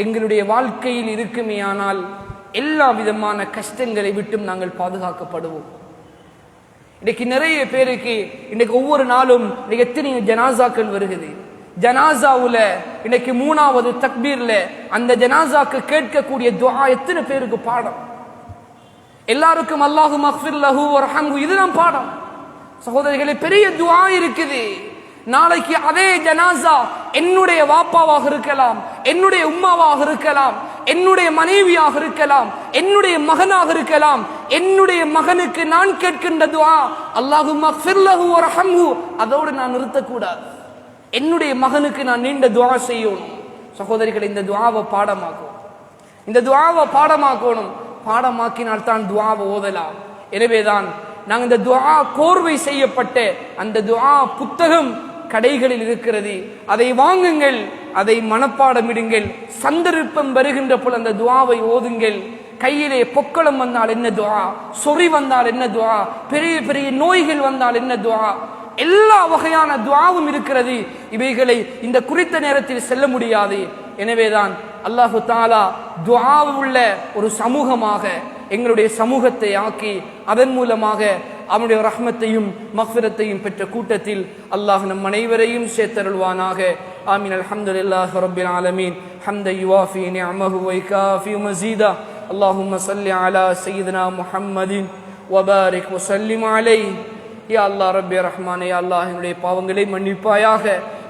எங்களுடைய வாழ்க்கையில் இருக்குமேயானால் எல்லா விதமான கஷ்டங்களை விட்டும் நாங்கள் பாதுகாக்கப்படுவோம். இன்னைக்கு நிறைய பேருக்கு இன்னைக்கு ஒவ்வொரு நாளும் எத்தனை ஜனாசாக்கள் வருகிறது. ஜனாசாவுல இன்னைக்கு 3வது தக்பீர்ல அந்த ஜனாசாக்கு கேட்கக்கூடிய துஆ எத்தனை பேருக்கு பாடம். எல்லாருக்கும் அல்லாஹு மக்ஃபிர் லஹு வர்ஹம்ஹு இதுதான் பாடம். சகோதரிகளே, பெரிய துஆ இருக்குது. நாளைக்கு அதே ஜனாசா என்னுடைய வாப்பாவாக இருக்கலாம், என்னுடைய உம்மாவாக இருக்கலாம், என்னுடைய மனைவியாக இருக்கலாம், என்னுடைய மகனாக இருக்கலாம். என்னுடைய மகனுக்கு நான் கேட்கின்ற துஆ அல்லாஹு மக்ஃபிர் லஹு வர்ஹம்ஹு அதோடு நான் நிறுத்தக்கூடாது. என்னுடைய மகனுக்கு நான் நீண்ட துஆ செய்யணும். சகோதரிகளை, இந்த துஆவை பாடமாக்கும். இந்த துஆவை பாடமாக்கணும். பாடமாக்கினால் தான் துஆவை ஓதலாம். எனவேதான் நாங்கள் இந்த துஆ கோர்வை செய்யப்பட்ட அந்த துஆ புத்தகம் கடைகளில் இருக்கிறது. அதை வாங்குங்கள், அதை மனப்பாடமிடுங்கள். சந்தர்ப்பம் வருகின்ற போல் அந்த துஆவை ஓதுங்கள். கையிலே பொக்களம் வந்தால் என்ன துஆ, சொறி வந்தால் என்ன துஆ, பெரிய பெரிய நோய்கள் வந்தால் என்ன துஆ, எல்லா வகையான துஆவும் இருக்கிறது. இவைகளை இந்த குறித்த நேரத்தில் செல்ல முடியாது. எனவேதான் அல்லாஹு தஆலா துஆ உள்ள ஒரு சமூகமாக எங்களுடைய சமூகத்தை ஆக்கி அதன் மூலமாக அவனுடைய ரஹ்மத்தையும் மக்ஃபிரத்தையும் பெற்ற கூட்டத்தில் அல்லாஹ் நம் அனைவரையும் சேர்த்தருள்வானாக. ஆமீன். அல்ஹம்துலில்லாஹி ரப்பில் ஆலமீன். ஹம்தன் யுவாஃபி நிஅமஹு வ யுகாஃபி மஸீதா. அல்லாஹும்ம ஸல்லி அலா சய்யிதினா முஹம்மதின் வ பாரிக் வ ஸல்லிம் அலைஹி. யா அல்லாஹ் ரப்பி ரஹ்மானே, யா அல்லாஹ் என்னுடைய பாவங்களை மன்னிப்பாயாக.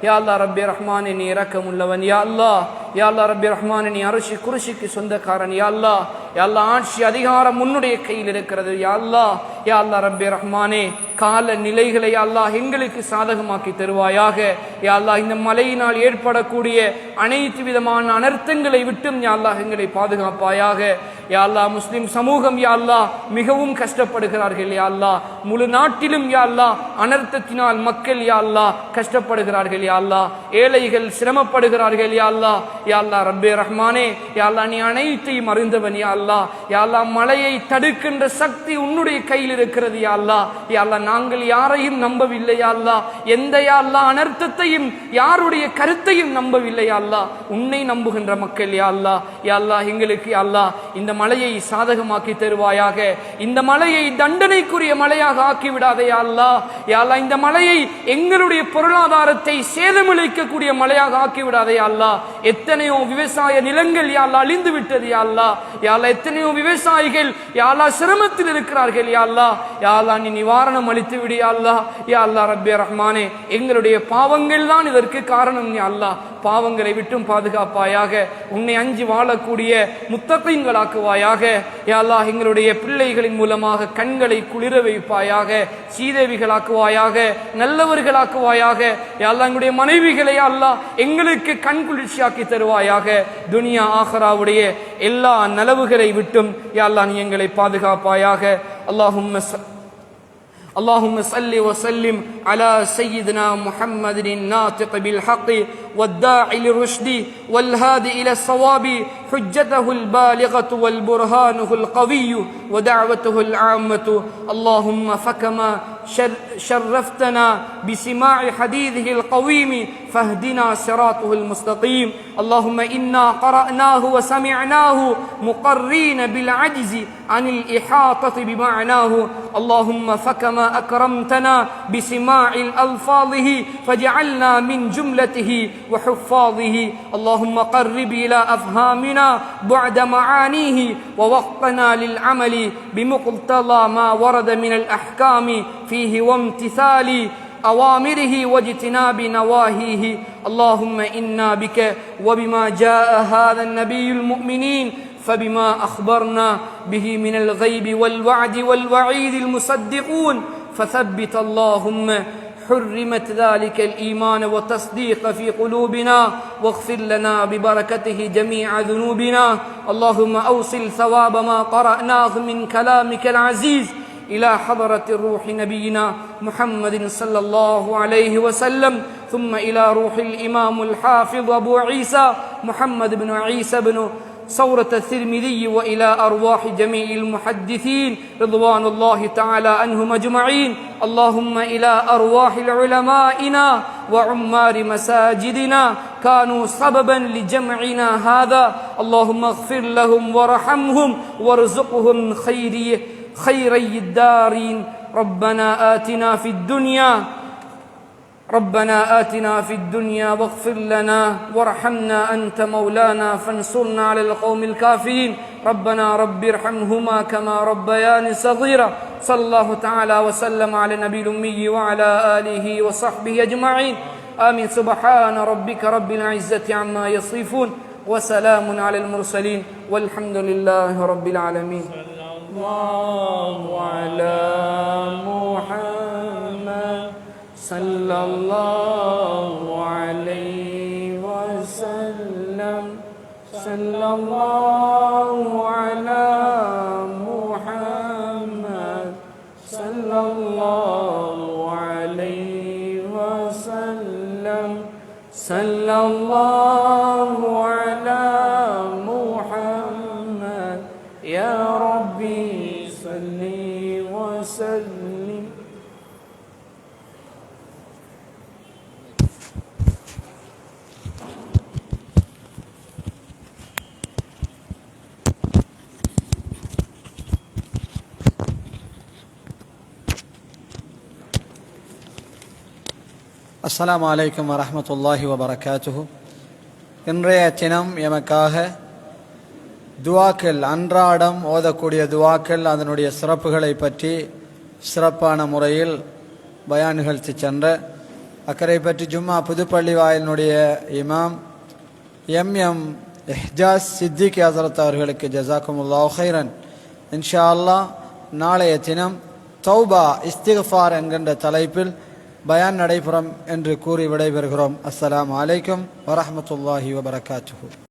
யா அல்லாஹ் ரப்பி ரஹ்மானே, நீ இரக்கமுள்ளவன். யா அல்லாஹ், யா அல்லாஹ் ரப்பி ரஹ்மானே, நீ அரிசி குருசிக்கு சொந்தக்காரன். யா அல்லாஹ், யா அல்லாஹ் ஆட்சி அதிகாரம் உன்னுடைய கையில் இருக்கிறது. யா அல்லாஹ், யா அல்லாஹ் ரப்பி ரஹ்மானே, கால நிலைகளை யா அல்லாஹ் எங்களுக்கு சாதகமாக்கி தருவாயாக. யா அல்லாஹ், இந்த மழையினால் ஏற்படக்கூடிய அனைத்து விதமான அனர்த்தங்களை விட்டும் யா அல்லாஹ் எங்களை பாதுகாப்பாயாக. யா அல்லாஹ், முஸ்லிம் சமூகம் யா அல்லாஹ் மிகவும் கஷ்டப்படுகிறார்கள். யா அல்லாஹ், முழு நாட்டிலும் யா அல்லாஹ் அனர்த்தத்தினால் மக்கள் யா அல்லாஹ் கஷ்டப்படுகிறார்கள். யா அல்லாஹ், ஏழைகள் சிரமப்படுகிறார்கள். யா அல்லாஹ், யா அல்லாஹ் ரப்பே ரஹ்மானே, யா அல்லாஹ் நீ அனைத்தையும் அறிந்தவன். யா அல்லாஹ், யா அல்லாஹ் மழையை தடுக்கின்ற சக்தி உன்னுடைய கையில் இருக்கிறது. யா அல்லாஹ், யா அல்லாஹ் நாங்கள் யாரையும் நம்பவில்லை. யா அல்லாஹ், எந்த யா அல்லாஹ் அனர்த்தத்தையும் யாருடைய கருத்தையும் நம்பவில்லை. யா அல்லாஹ், உன்னை நம்புகின்ற மக்கள். யா அல்லாஹ், யா அல்லாஹ் எங்களுக்கு யா அல்லாஹ் இந்த மழையை சாதகமாக்கி தருவாயாக. இந்த மழையை தண்டனைக்குரிய மழையாக ஆக்கிவிடாதே. யா அல்லாஹ், யா அல்லாஹ் இந்த மழையை எங்களுடைய பொருளாதாரத்தை சேதமளிக்கக்கூடிய மழையாக ஆக்கிவிடாதே. யா அல்லாஹ், எத்தனையோ விவசாய நிலங்கள் யா அல்லாஹ் அழிந்து விட்டது. யா அல்லாஹ், யா அல்லாஹ் எத்தனையோ விவசாயிகள் யா அல்லாஹ் சிரமத்தில் இருக்கிறார்கள். யா அல்லாஹ், யா அல்லாஹ் நீ நிவாரணம் அளித்து விடு. யா அல்லாஹ், யா அல்லாஹ் ரப்பே ரஹ்மானே, எங்களுடைய பாவங்கள் தான் இதற்கு காரணம். யா அல்லாஹ், பாவங்களை விட்டும் பாதுகாப்பாயாக. உன்னை அஞ்சி வாழக்கூடிய முத்தகீன்களாக்குவாயாக. யா அல்லாஹ், எங்களுடைய பிள்ளைகளின் மூலமாக கண்களை குளிர வைப்பாயாக, சீதேவிகளாக்குவாயாக, நல்லவர்களாக்குவாயாக. யா அல்லாஹ், எங்களுடைய மனைவிகளை யா அல்லாஹ் எங்களுக்கு கண் குளிர்ச்சியாக்கி தருவாயாக. துனியா ஆஹிராவுடைய எல்லா நலவுகளை விட்டும் யா அல்லாஹ் நீ எங்களை பாதுகாப்பாயாக. اللهم صل وسلم على سيدنا محمد الناطق بالحق والداعي للرشد والهادي إلى الصواب، حجته البالغة والبرهانه القوي ودعوته العامة. اللهم فكما شرفتنا بسماع حديثه القويم فاهدنا صراطه المستقيم. اللهم إنا قرأناه وسمعناه مقرين بالعجز عن الإحاطة بمعناه. اللهم فكما أكرمتنا بسماع ألفاظه فاجعلنا من جملته وحفاظه. اللهم قرب إلى أفهامنا بعد معانيه ووفقنا للعمل بمقتضى ما ورد من الأحكام فيه وامتثال أوامره واجتناب نواهيه. اللهم إنا بك وبما جاء هذا النبي المؤمنين فبما أخبرنا به من الغيب والوعد والوعيد المصدقون فثبت اللهم حرمت ذلك الإيمان والتصديق في قلوبنا واغفر لنا ببركته جميع ذنوبنا. اللهم أوصل ثواب ما قرأناه من كلامك العزيز إلى حضرة الروح نبينا محمد صلى الله عليه وسلم، ثم إلى روح الإمام الحافظ أبو عيسى محمد بن عيسى بن ثورة الترمذي، وإلى أرواح جميع المحدثين رضوان الله تعالى عنهم أجمعين. اللهم إلى أرواح علمائنا وعمار مساجدنا كانوا سببا لجمعنا هذا، اللهم اغفر لهم وارحمهم وارزقهم خيري الدارين. ربنا آتنا في الدنيا واغفر لنا وارحمنا أنت مولانا فانصرنا على القوم الكافرين. ربنا رب ارحمهما كما ربياني صغيرا. صلى الله تعالى وسلم على النبي الأمي وعلى آله وصحبه أجمعين. آمين. سبحان ربك رب العزة عما يصفون وسلام على المرسلين والحمد لله رب العالمين. الله على محمد صلى الله عليه وسلم. صلى الله على محمد صلى الله عليه وسلم. صلى الله على محمد يا ربي صل وسلم. அஸ்ஸலாமு அலைக்கும் வரஹ்மத்துல்லாஹி வபரகாத்துஹு. இன்றைய தினம் எமக்காக துவாக்கள், அன்றாடம் ஓதக்கூடிய துவாக்கள், அதனுடைய சிறப்புகளை பற்றி சிறப்பான முறையில் பயான் நிகழ்த்தி சென்ற அக்கரைப்பற்றி ஜும்மா புதுப்பள்ளி வாயிலினுடைய இமாம் எம் இஹ்ஜாஸ் சித்திக் ஹஸரத் அவர்களுக்கு ஜஸாக்குமுல்லாஹு ஹைரன். இன்ஷா அல்லாஹ் நாளைய தினம் தௌபா இஸ்திக்ஃபார் என்கின்ற தலைப்பில் பயான் நடைபெறும் என்று கூறி விடைபெறுகிறோம். அஸ்ஸலாமு அலைக்கும் வரஹ்மத்துல்லாஹி வபரகாத்துஹு.